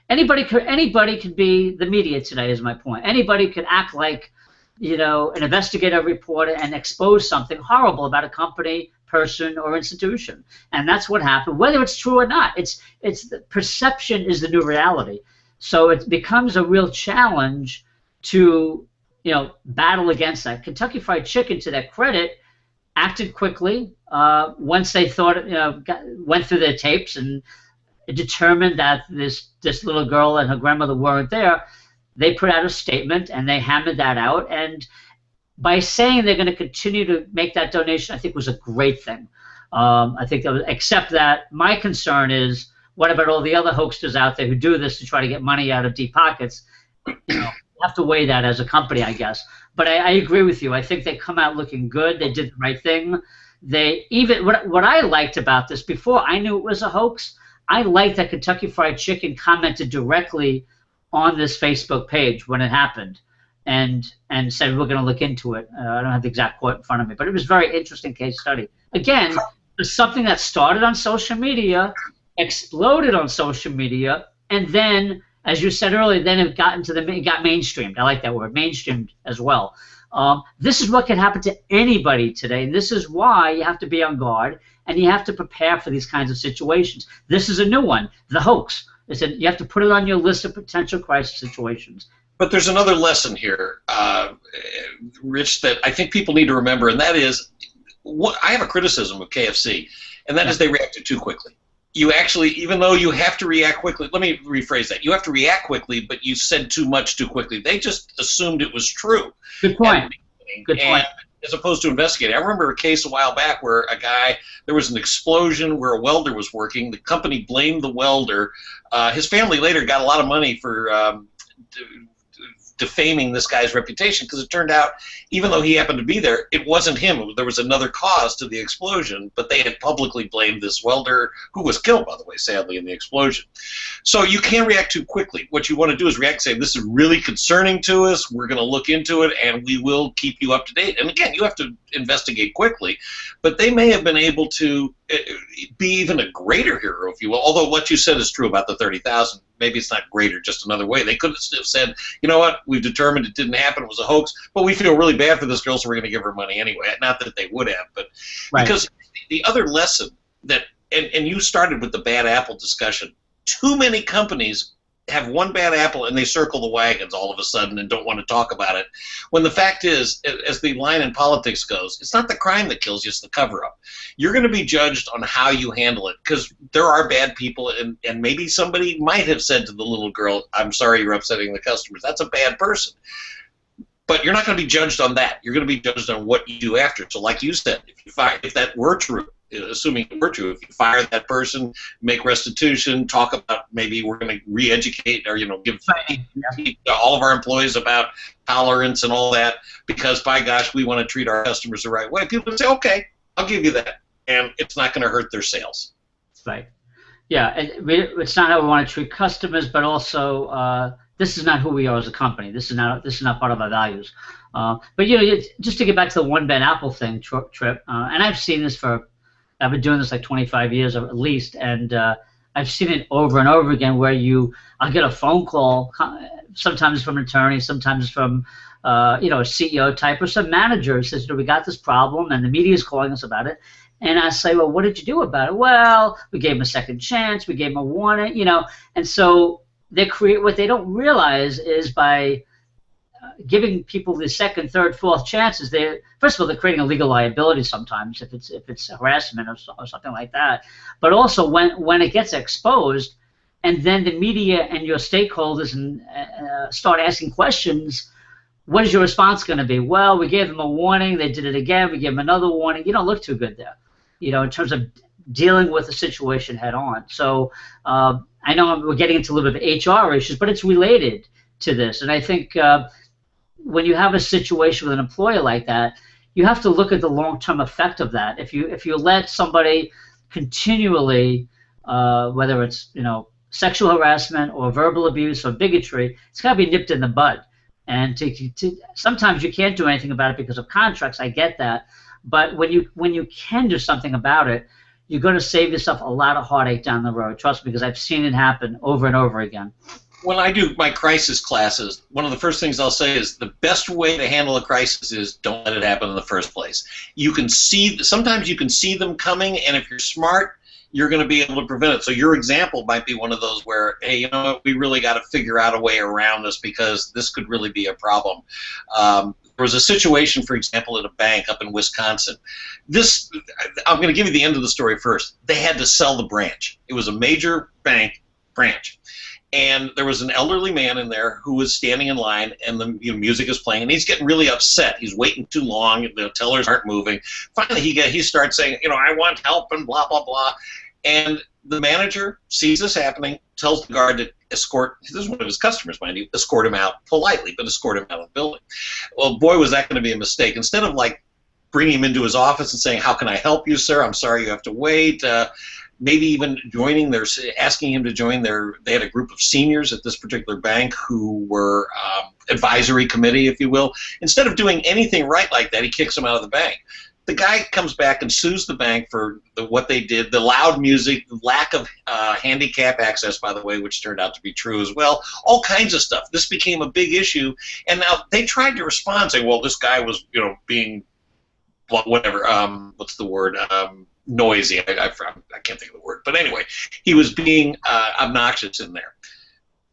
anybody could be the media today, is my point. Anybody could act like, an investigative reporter and expose something horrible about a company, person, or institution. And that's what happened, whether it's true or not. It's the perception is the new reality. So it becomes a real challenge to battle against that. Kentucky Fried Chicken, to their credit, acted quickly once they thought went through their tapes and determined that this little girl and her grandmother weren't there. They put out a statement and they hammered that out, and by saying they're going to continue to make that donation, I think was a great thing. I think except that my concern is, what about all the other hoaxers out there who do this to try to get money out of deep pockets? You have to weigh that as a company, I guess. But I agree with you. I think they come out looking good. They did the right thing. They even what I liked about this, before I knew it was a hoax, I liked that Kentucky Fried Chicken commented directly on this Facebook page when it happened, and said we're going to look into it. I don't have the exact quote in front of me, but it was a very interesting case study. Again, it's something that started on social media, exploded on social media, and then, as you said earlier, then it got mainstreamed. I like that word, mainstreamed as well. This is what can happen to anybody today, and this is why you have to be on guard and you have to prepare for these kinds of situations. This is a new one, the hoax. You have to put it on your list of potential crisis situations. But there's another lesson here, Rich, that I think people need to remember, and that is, I have a criticism of KFC, and that is they reacted too quickly. You actually, even though you have to react quickly, let me rephrase that. You have to react quickly, but you said too much too quickly. They just assumed it was true. Good point. Good point. As opposed to investigating. I remember a case a while back where there was an explosion where a welder was working. The company blamed the welder. His family later got a lot of money for defaming this guy's reputation, because it turned out, even though he happened to be there, it wasn't him. There was another cause to the explosion, but they had publicly blamed this welder, who was killed, by the way, sadly, in the explosion. So you can't react too quickly. What you want to do is react and say, this is really concerning to us, we're going to look into it, and we will keep you up to date. And again, you have to investigate quickly, but they may have been able to be even a greater hero, if you will, although what you said is true about the 30,000. Maybe it's not greater, just another way. They could have said, you know what, we've determined it didn't happen, it was a hoax, but we feel really bad for this girl, so we're going to give her money anyway. Not that they would have, but right. Because the other lesson that, and you started with the bad apple discussion, too many companies have one bad apple and they circle the wagons all of a sudden and don't want to talk about it, when the fact is, as the line in politics goes, it's not the crime that kills you, it's the cover-up. You're going to be judged on how you handle it, because there are bad people, and maybe somebody might have said to the little girl, I'm sorry you're upsetting the customers. That's a bad person. But you're not going to be judged on that. You're going to be judged on what you do after. So like you said, if that were true, assuming it were true, if you fire that person, make restitution, talk about maybe we're going to re-educate or, give all of our employees about tolerance and all that, because by gosh, we want to treat our customers the right way. People would say, okay, I'll give you that, and it's not going to hurt their sales. Right. Yeah, it's not how we want to treat customers, but also this is not who we are as a company. This is not part of our values. But just to get back to the one bad apple thing, Tripp, and I've seen this I've been doing this like 25 years at least, and I've seen it over and over again where I'll get a phone call, sometimes from an attorney, sometimes from a CEO type or some manager who says, we got this problem and the media is calling us about it. And I say, well, what did you do about it? Well, we gave him a second chance, we gave him a warning, and so what they don't realize is by giving people the second, third, fourth chances, first of all, they're creating a legal liability sometimes if it's harassment or something like that. But also when it gets exposed, and then the media and your stakeholders start asking questions, what is your response going to be? Well, we gave them a warning, they did it again, we gave them another warning. You don't look too good there, in terms of dealing with the situation head on. So I know we're getting into a little bit of HR issues, but it's related to this, and I think. When you have a situation with an employer like that, you have to look at the long-term effect of that. If you let somebody continually, whether it's sexual harassment or verbal abuse or bigotry, it's got to be nipped in the bud. And sometimes you can't do anything about it because of contracts. I get that, but when you can do something about it, you're going to save yourself a lot of heartache down the road. Trust me, because I've seen it happen over and over again. When I do my crisis classes, one of the first things I'll say is the best way to handle a crisis is don't let it happen in the first place. Sometimes you can see them coming, and if you're smart, you're going to be able to prevent it. So your example might be one of those where, hey, we really got to figure out a way around this because this could really be a problem. There was a situation, for example, at a bank up in Wisconsin. I'm going to give you the end of the story first. They had to sell the branch. It was a major bank branch. And there was an elderly man in there who was standing in line, and the music is playing, and he's getting really upset. He's waiting too long. The tellers aren't moving. Finally, he starts saying, I want help and blah, blah, blah. And the manager sees this happening, tells the guard to escort, this is one of his customers, mind you, escort him out politely, but escort him out of the building. Well, boy, was that going to be a mistake. Instead of, bringing him into his office and saying, how can I help you, sir? I'm sorry you have to wait. Maybe even asking him to join they had a group of seniors at this particular bank who were advisory committee, if you will. Instead of doing anything right like that, he kicks them out of the bank. The guy comes back and sues the bank for what they did, the loud music, lack of handicap access, by the way, which turned out to be true as well, all kinds of stuff. This became a big issue, and now they tried to respond, saying, well, this guy was, being, whatever, what's the word, noisy. I can't think of the word, but anyway, he was being obnoxious in there.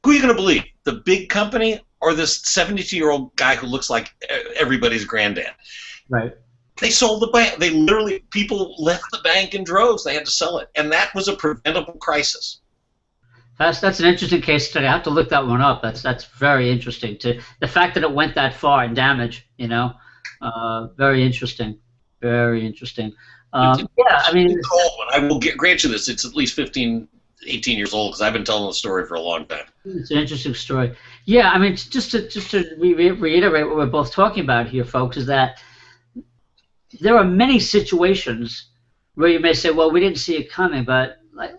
Who are you going to believe? The big company or this 72-year-old guy who looks like everybody's granddad? Right. They sold the bank. People left the bank in droves. They had to sell it, and that was a preventable crisis. That's an interesting case study. I have to look that one up. That's very interesting. The fact that it went that far in damage, very interesting. Very interesting. Yeah, I mean, cold one. I will grant you this. It's at least 15 18 years old because I've been telling the story for a long time. It's an interesting story. Yeah, I mean, just to reiterate what we're both talking about here, folks, is that there are many situations where you may say, well, we didn't see it coming, but like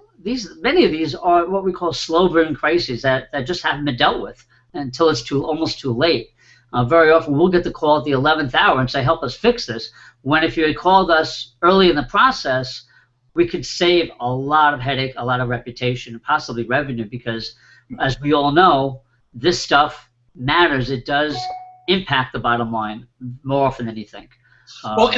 many of these are what we call slow burn crises that just haven't been dealt with until it's almost too late. Very often we'll get the call at the 11th hour and say, help us fix this, when if you had called us early in the process, we could save a lot of headache, a lot of reputation, and possibly revenue, because as we all know, this stuff matters. It does impact the bottom line more often than you think. Well,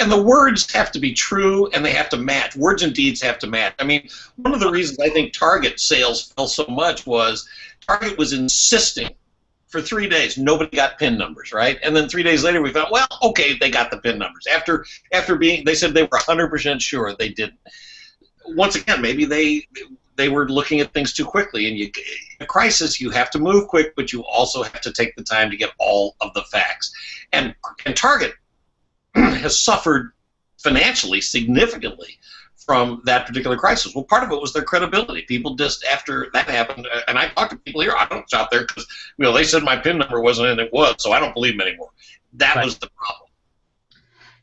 and the words have to be true, and they have to match. Words and deeds have to match. I mean, one of the reasons I think Target sales fell so much was Target was insisting for 3 days nobody got PIN numbers, right? And then 3 days later we found, well, okay, they got the PIN numbers. After they said they were 100% sure they didn't. Once again, maybe they were looking at things too quickly, and in a crisis you have to move quick, but you also have to take the time to get all of the facts. And Target has suffered financially significantly from that particular crisis. Well, part of it was their credibility. People just, after that happened, and I talked to people here, I don't shop there because they said my PIN number wasn't and it was, so I don't believe them anymore. That was the problem.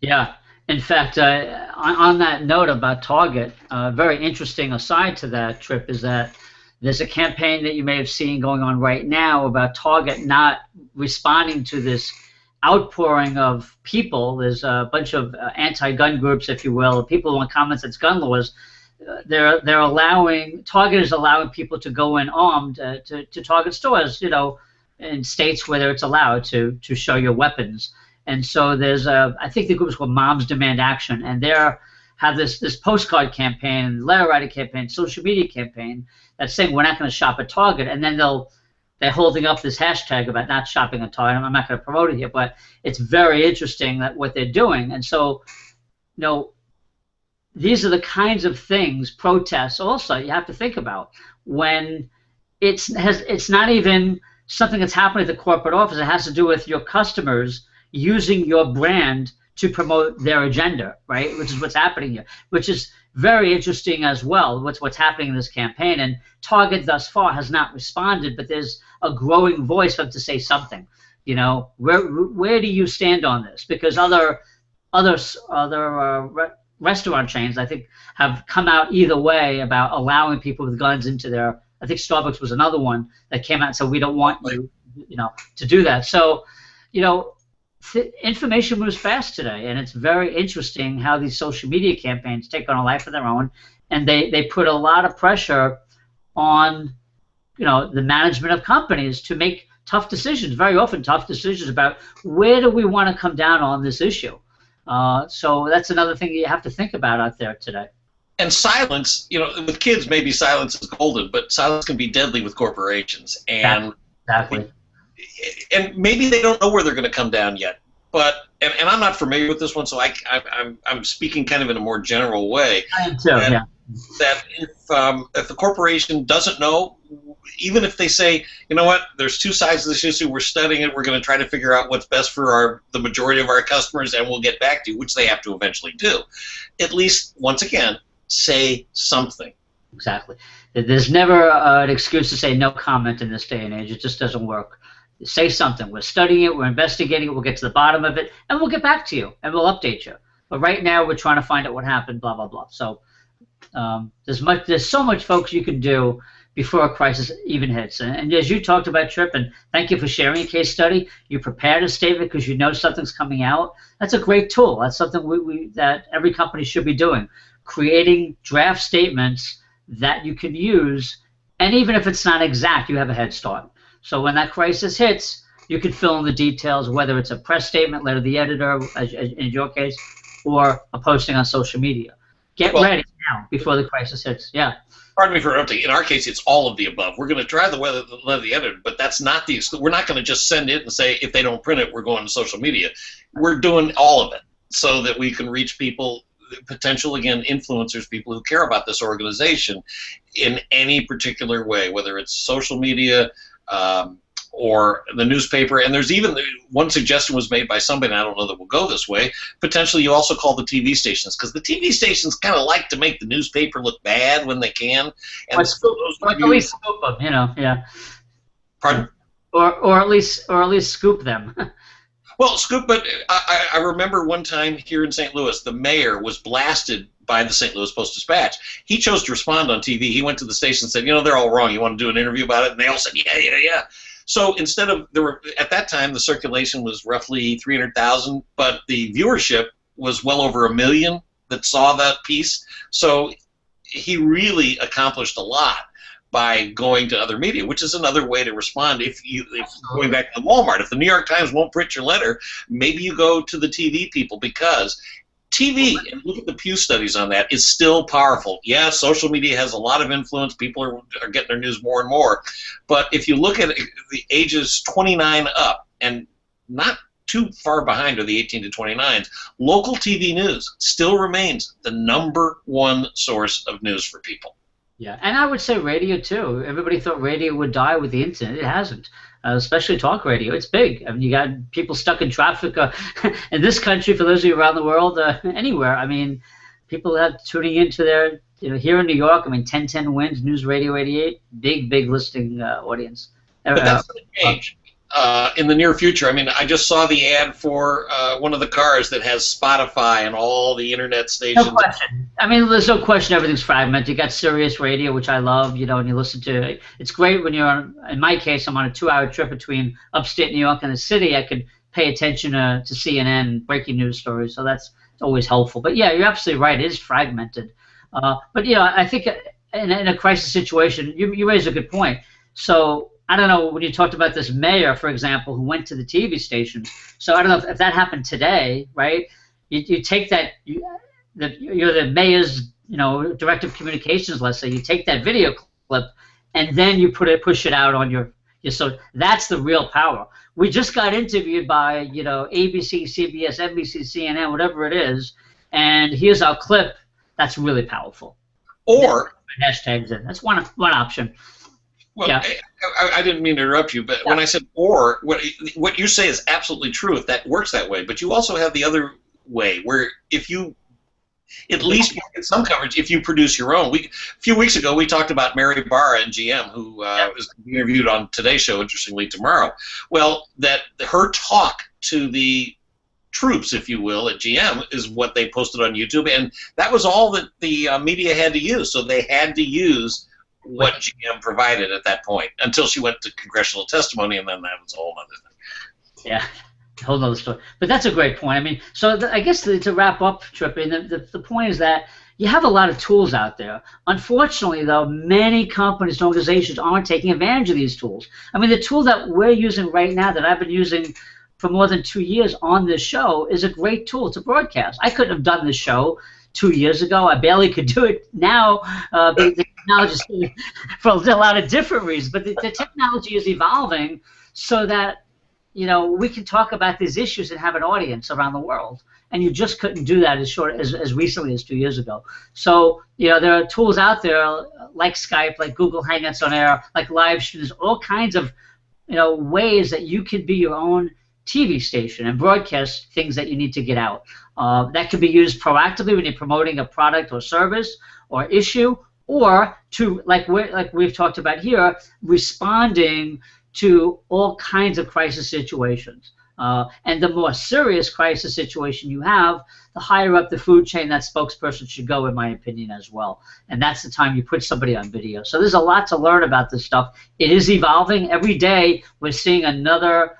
Yeah. In fact, on that note about Target, very interesting aside to that, Tripp, is that there's a campaign that you may have seen going on right now about Target not responding to this outpouring of people. There's a bunch of anti-gun groups, if you will, people who want comments against gun laws. They're allowing, Target is allowing people to go in armed to Target stores, in states where it's allowed to show your weapons. And so there's I think the group is called Moms Demand Action, and they have this postcard campaign, letter writing campaign, social media campaign that's saying we're not going to shop at Target, and then they're holding up this hashtag about not shopping at Target. I'm not going to promote it here, but it's very interesting that what they're doing. And so, these are the kinds of things, protests also, you have to think about when it's not even something that's happening at the corporate office. It has to do with your customers using your brand to promote their agenda, right? Which is what's happening here, which is very interesting as well. What's happening in this campaign, and Target thus far has not responded, but there's a growing voice for them to say something. Where do you stand on this? Because other restaurant chains, I think, have come out either way about allowing people with guns into their. I think Starbucks was another one that came out and said we don't want you, to do that. So, information moves fast today, and it's very interesting how these social media campaigns take on a life of their own, and they put a lot of pressure on the management of companies to make tough decisions, very often tough decisions about where do we want to come down on this issue. So that's another thing you have to think about out there today. And silence, with kids maybe silence is golden, but silence can be deadly with corporations. And exactly. And maybe they don't know where they're going to come down yet. But and I'm not familiar with this one, so I'm speaking kind of in a more general way. I am too. Yeah. That if the corporation doesn't know, even if they say, you know what, there's two sides of this issue, we're studying it, we're going to try to figure out what's best for the majority of our customers, and we'll get back to you, which they have to eventually do. At least, once again, say something. Exactly. There's never an excuse to say no comment in this day and age. It just doesn't work. Say something. We're studying it, we're investigating it, we'll get to the bottom of it, and we'll get back to you, and we'll update you. But right now, we're trying to find out what happened, blah, blah, blah. So there's so much, folks, you can do before a crisis even hits. And as you talked about, Tripp, and thank you for sharing a case study, you prepared a statement because you know something's coming out. That's a great tool. That's something that every company should be doing, creating draft statements that you can use, and even if it's not exact, you have a head start. So when that crisis hits, you can fill in the details, whether it's a press statement, letter to the editor, as in your case, or a posting on social media. Get ready now before the crisis hits. Yeah. Pardon me for interrupting. In our case, it's all of the above. We're going to try the letter to the editor, but that's not the. We're not going to just send it and say if they don't print it, we're going to social media. We're doing all of it so that we can reach people, potential, again, influencers, people who care about this organization in any particular way, whether it's social media or the newspaper. And there's even one suggestion was made by somebody, and I don't know that we'll go this way, potentially you also call the TV stations, because the TV stations kind of like to make the newspaper look bad when they can. And or at least scoop them, yeah. Pardon? Or at least scoop them. Well, scoop, but I remember one time here in St. Louis, the mayor was blasted by the St. Louis Post-Dispatch. He chose to respond on TV. He went to the station and said, they're all wrong. You want to do an interview about it? And they all said, yeah. So instead of, at that time, the circulation was roughly 300,000, but the viewership was well over 1 million that saw that piece. So he really accomplished a lot by going to other media, which is another way to respond. If going back to Walmart, if the New York Times won't print your letter, maybe you go to the TV people, because TV, and look at the Pew studies on that, is still powerful. Yeah, social media has a lot of influence. People are getting their news more and more. But if you look at the ages 29 up, and not too far behind are the 18 to 29s, local TV news still remains the #1 source of news for people. Yeah, and I would say radio too. Everybody thought radio would die with the internet. It hasn't, especially talk radio. It's big. I mean, you got people stuck in traffic in this country, for those of you around the world, anywhere. I mean, people are tuning into their, here in New York, 1010 Wins, News Radio 88, big listening audience. But that's going to change in the near future. I just saw the ad for one of the cars that has Spotify and all the internet stations. No question. There's no question everything's fragmented. You got Sirius Radio, which I love, and you listen to it. It's great when you're on, in my case, I'm on a 2-hour trip between upstate New York and the city. I could pay attention to CNN breaking news stories, so that's always helpful. But yeah, you're absolutely right. It is fragmented. But I think in a crisis situation, you raise a good point. So I don't know, when you talked about this mayor, for example, who went to the TV station. So I don't know if that happened today, right? You take that, you're the mayor's, director of communications, let's say. You take that video clip, and then you push it out on your so that's the real power. We just got interviewed by, ABC, CBS, NBC, CNN, whatever it is, and here's our clip. That's really powerful. Or hashtags in. That's one option. Well, yeah. I didn't mean to interrupt you, but when I said or, what you say is absolutely true if that works that way. But you also have the other way, where if you, at least get some coverage, if you produce your own. A few weeks ago, we talked about Mary Barra and GM, who is interviewed on Today's Show, interestingly, tomorrow. Well, that her talk to the troops, if you will, at GM is what they posted on YouTube, and that was all that the media had to use. So they had to use what GM provided at that point until she went to congressional testimony, and then that was a whole other thing. Yeah, a whole other story. But that's a great point. So I guess to wrap up, Tripp, the point is that you have a lot of tools out there. Unfortunately, though, many companies and organizations aren't taking advantage of these tools. The tool that we're using right now, that I've been using for more than 2 years on this show, is a great tool to broadcast. I couldn't have done this show 2 years ago. I barely could do it now. The technology, for a lot of different reasons, but the technology is evolving so that we can talk about these issues and have an audience around the world. And you just couldn't do that as recently as 2 years ago. So there are tools out there like Skype, like Google Hangouts on Air, like live streams, all kinds of ways that you can be your own TV station and broadcast things that you need to get out. That can be used proactively when you're promoting a product or service or issue, or to, like we've talked about here, responding to all kinds of crisis situations. And the more serious crisis situation you have, the higher up the food chain that spokesperson should go, in my opinion, as well. And that's the time you put somebody on video. So there's a lot to learn about this stuff. It is evolving. Every day we're seeing another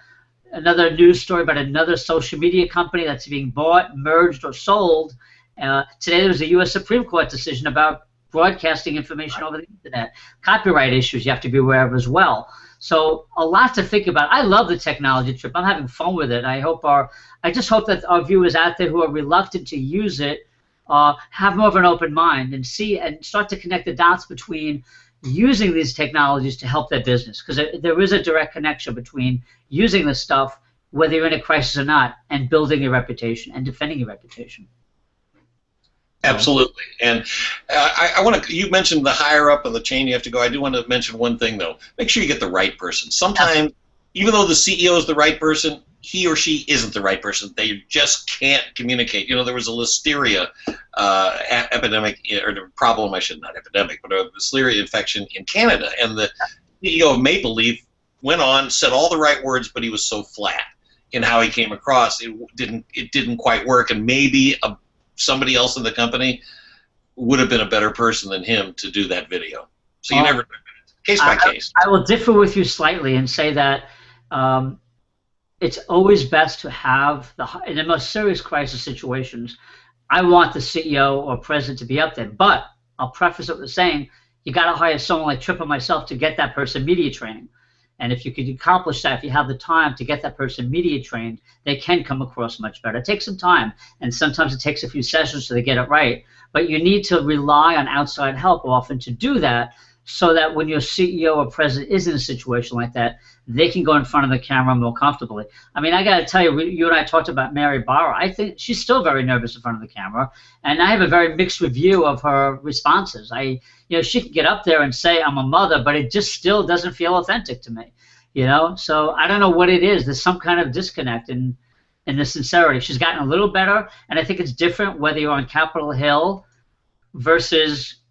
news story about another social media company that's being bought, merged, or sold. Today there was a U.S. Supreme Court decision about broadcasting information over the internet. Copyright issues you have to be aware of as well. So a lot to think about. I love the technology, Tripp. I'm having fun with it. I just hope that our viewers out there who are reluctant to use it have more of an open mind and start to connect the dots between using these technologies to help their business, because there is a direct connection between using this stuff, whether you're in a crisis or not, and building your reputation and defending your reputation. Absolutely. And I want to, you mentioned the higher up in the chain you have to go. I do want to mention one thing, though. Make sure you get the right person. Sometimes even though the CEO is the right person, he or she isn't the right person. They just can't communicate. You know, there was a listeria epidemic, or problem, I should not epidemic, but a listeria infection in Canada, and the CEO of Maple Leaf went on, said all the right words, but he was so flat in how he came across. It didn't quite work, and maybe somebody else in the company would have been a better person than him to do that video. So you never, case by case. I will differ with you slightly and say that it's always best to have, in the most serious crisis situations, I want the CEO or president to be up there. But I'll preface it with saying, you got to hire someone like Tripp or myself to get that person media training. And if you could accomplish that, if you have the time to get that person media trained, they can come across much better. It takes some time, and sometimes it takes a few sessions so they get it right. But you need to rely on outside help often to do that, so that when your CEO or president is in a situation like that, they can go in front of the camera more comfortably. I mean, I got to tell you, you and I talked about Mary Barra. I think she's still very nervous in front of the camera, and I have a very mixed review of her responses. She can get up there and say, I'm a mother, but it just still doesn't feel authentic to me. So I don't know what it is. There's some kind of disconnect in the sincerity. She's gotten a little better, and I think it's different whether you're on Capitol Hill versus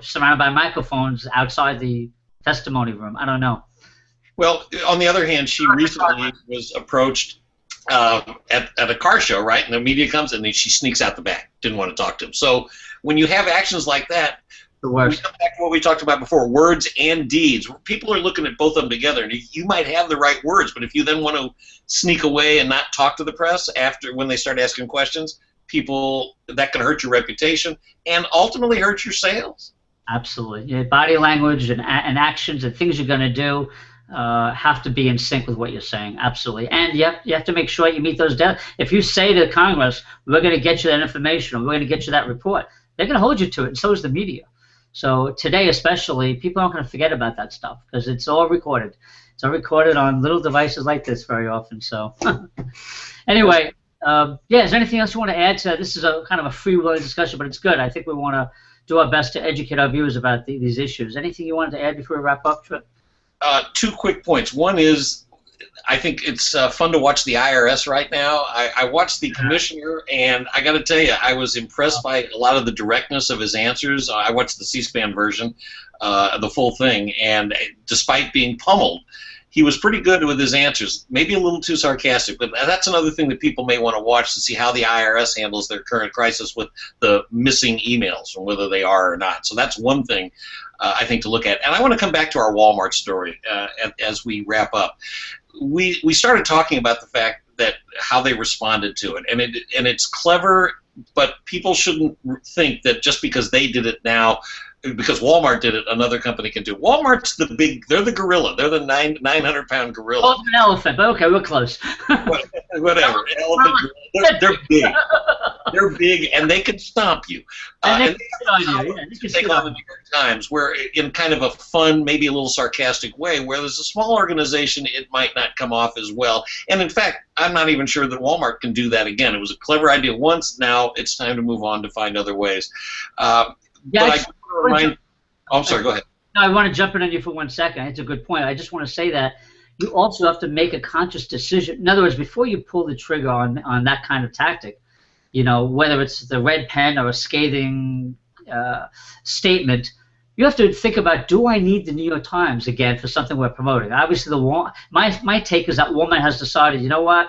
surrounded by microphones outside the testimony room. I don't know. Well, on the other hand, she recently was approached at a car show, right? And the media comes, and then she sneaks out the back. Didn't want to talk to him. So when you have actions like that, the worst. We come back to what we talked about before, words and deeds. People are looking at both of them together, and you might have the right words, but if you then want to sneak away and not talk to the press when they start asking questions, that can hurt your reputation and ultimately hurt your sales. Absolutely. Yeah, body language and actions and things you're going to do have to be in sync with what you're saying. Absolutely. And you have to make sure you meet those deadlines. If you say to Congress, we're going to get you that information, or we're going to get you that report, they're going to hold you to it, and so is the media. So today especially, people aren't going to forget about that stuff because it's all recorded. It's all recorded on little devices like this very often. So anyway, is there anything else you want to add to that? This is a kind of a free-flowing discussion, but it's good. I think we want to do our best to educate our viewers about these issues. Anything you wanted to add before we wrap up, Tripp? 2 quick points. One is, I think it's fun to watch the IRS right now. I watched the commissioner, and I got to tell you, I was impressed by a lot of the directness of his answers. I watched the C-SPAN version, the full thing, and despite being pummeled, he was pretty good with his answers. Maybe a little too sarcastic, but that's another thing that people may want to watch to see how the IRS handles their current crisis with the missing emails, and whether they are or not. So that's one thing I think to look at. And I want to come back to our Walmart story as we wrap up. We started talking about the fact that how they responded to it, and it's clever, but people shouldn't think that just because they did it now, because Walmart did it, another company can do it. Walmart's they're the gorilla. They're the 900-pound gorilla. Oh, it's an elephant, but okay, we're close. Whatever. Elephant gorilla. They're big. They're big, and they can stomp you. And they take on the New York Times, where in kind of a fun, maybe a little sarcastic way, where there's a small organization, it might not come off as well. And in fact, I'm not even sure that Walmart can do that again. It was a clever idea once. Now it's time to move on to find other ways. I'm sorry, go ahead. No, I want to jump in on you for 1 second. It's a good point. I just want to say that you also have to make a conscious decision. In other words, before you pull the trigger on that kind of tactic, whether it's the red pen or a scathing statement, you have to think about, do I need the New York Times again for something we're promoting? Obviously, my take is that Walmart has decided, you know what,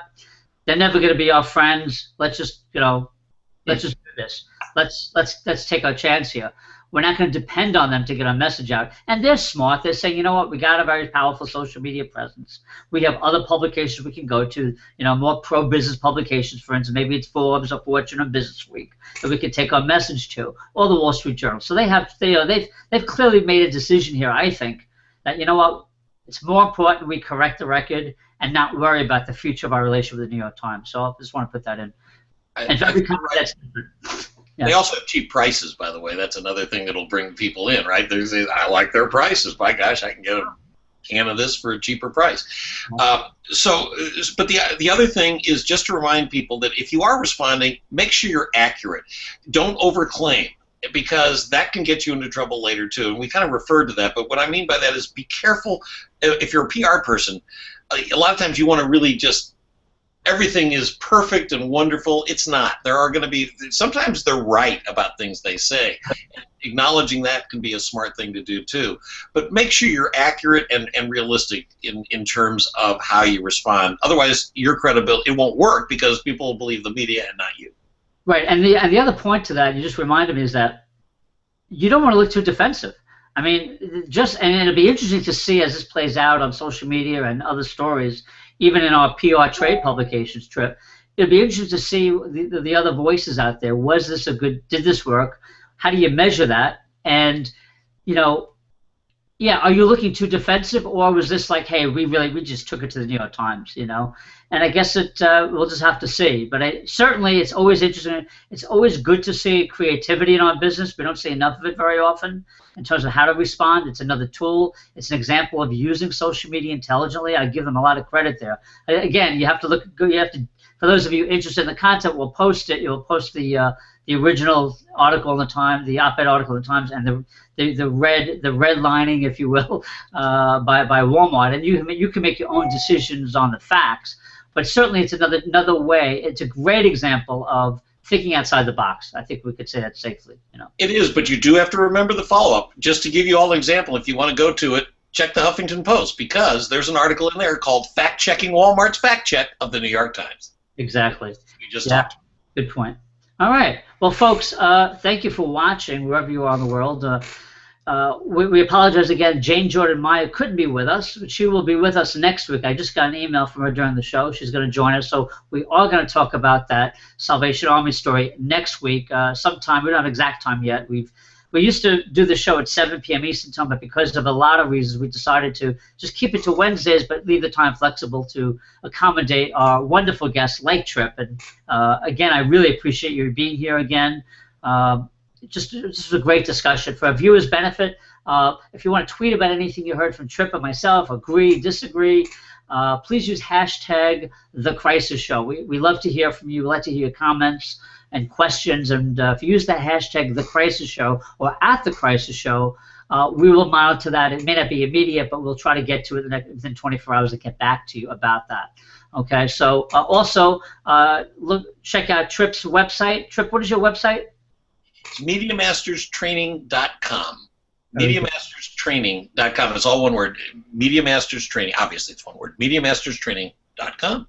they're never going to be our friends. Let's just, let's just do this. Let's take our chance here. We're not going to depend on them to get our message out. And they're smart. They're saying, you know what, we got a very powerful social media presence. We have other publications we can go to, more pro-business publications, for instance. Maybe it's Forbes or Fortune or Business Week that we can take our message to, or the Wall Street Journal. So they've clearly made a decision here, I think, that, you know what, it's more important we correct the record and not worry about the future of our relationship with the New York Times. So I just want to put that in. Yeah. They also have cheap prices, by the way. That's another thing that'll bring people in, right? They say, I like their prices. By gosh, I can get a can of this for a cheaper price. But the other thing is just to remind people that if you are responding, make sure you're accurate. Don't overclaim. because that can get you into trouble later too. And we kind of referred to that, but what I mean by that is be careful. If you're a PR person, a lot of times you want to really just, everything is perfect and wonderful. It's not. There are going to be, sometimes they're right about things they say. And acknowledging that can be a smart thing to do too. But make sure you're accurate and realistic in terms of how you respond. Otherwise, your credibility, it won't work because people will believe the media and not you. Right, and the other point to that, you just reminded me, is that you don't want to look too defensive. I mean, and it'll be interesting to see as this plays out on social media and other stories, even in our PR trade publications, Tripp. It'll be interesting to see the other voices out there. Was this did this work? How do you measure that? And, yeah, are you looking too defensive, or was this like, hey, we just took it to the New York Times, And I guess we'll just have to see. But certainly, it's always interesting. It's always good to see creativity in our business. We don't see enough of it very often in terms of how to respond. It's another tool. It's an example of using social media intelligently. I give them a lot of credit there. Again, you have to look. You have to. For those of you interested in the content, we'll post it. You'll post the original article in the Times, the op-ed article in the Times, and the red lining, if you will, by Walmart, and you can make your own decisions on the facts. But certainly, it's another way. It's a great example of thinking outside the box. I think we could say that safely. It is, but you do have to remember the follow-up. Just to give you all an example, if you want to go to it, check the Huffington Post, because there's an article in there called "Fact-Checking Walmart's Fact Check of the New York Times." Exactly. You just talked. Good point. All right. Well, folks, thank you for watching wherever you are in the world. We apologize again. Jane Jordan Meyer couldn't be with us, but she will be with us next week. I just got an email from her during the show. She's going to join us. So we are going to talk about that Salvation Army story next week sometime. We don't have an exact time yet. We used to do the show at 7 p.m. Eastern Time, but because of a lot of reasons, we decided to just keep it to Wednesdays, but leave the time flexible to accommodate our wonderful guests like Tripp. And again, I really appreciate you being here again. Just a great discussion. For our viewers' benefit, if you want to tweet about anything you heard from Tripp or myself, agree, disagree, please use hashtag #TheCrisisShow. We love to hear from you. We like to hear your comments and questions, and if you use that hashtag #TheCrisisShow or @TheCrisisShow, we will monitor that. It may not be immediate, but we'll try to get to it within 24 hours and get back to you about that. Okay, so also check out Tripp's website. Tripp, what is your website? It's MediaMastersTraining.com. MediaMastersTraining.com. It's all one word. Media Masters Training. Obviously, it's one word. MediaMastersTraining.com.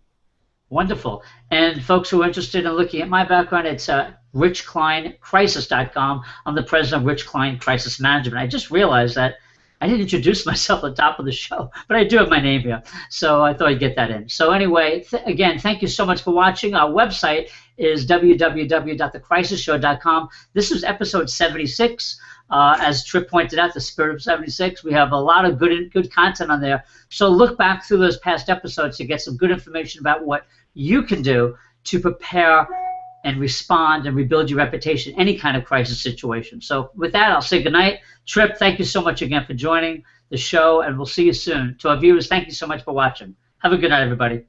Wonderful. And folks who are interested in looking at my background, it's RichKleinCrisis.com. I'm the president of Rich Klein Crisis Management. I just realized that I didn't introduce myself at the top of the show, but I do have my name here, so I thought I'd get that in. So anyway, again, thank you so much for watching. Our website is www.thecrisisshow.com. This is episode 76. As Tripp pointed out, the spirit of 76. We have a lot of good content on there. So look back through those past episodes to get some good information about what you can do to prepare and respond and rebuild your reputation in any kind of crisis situation. So with that, I'll say goodnight. Tripp, thank you so much again for joining the show, and we'll see you soon. To our viewers, thank you so much for watching. Have a good night, everybody.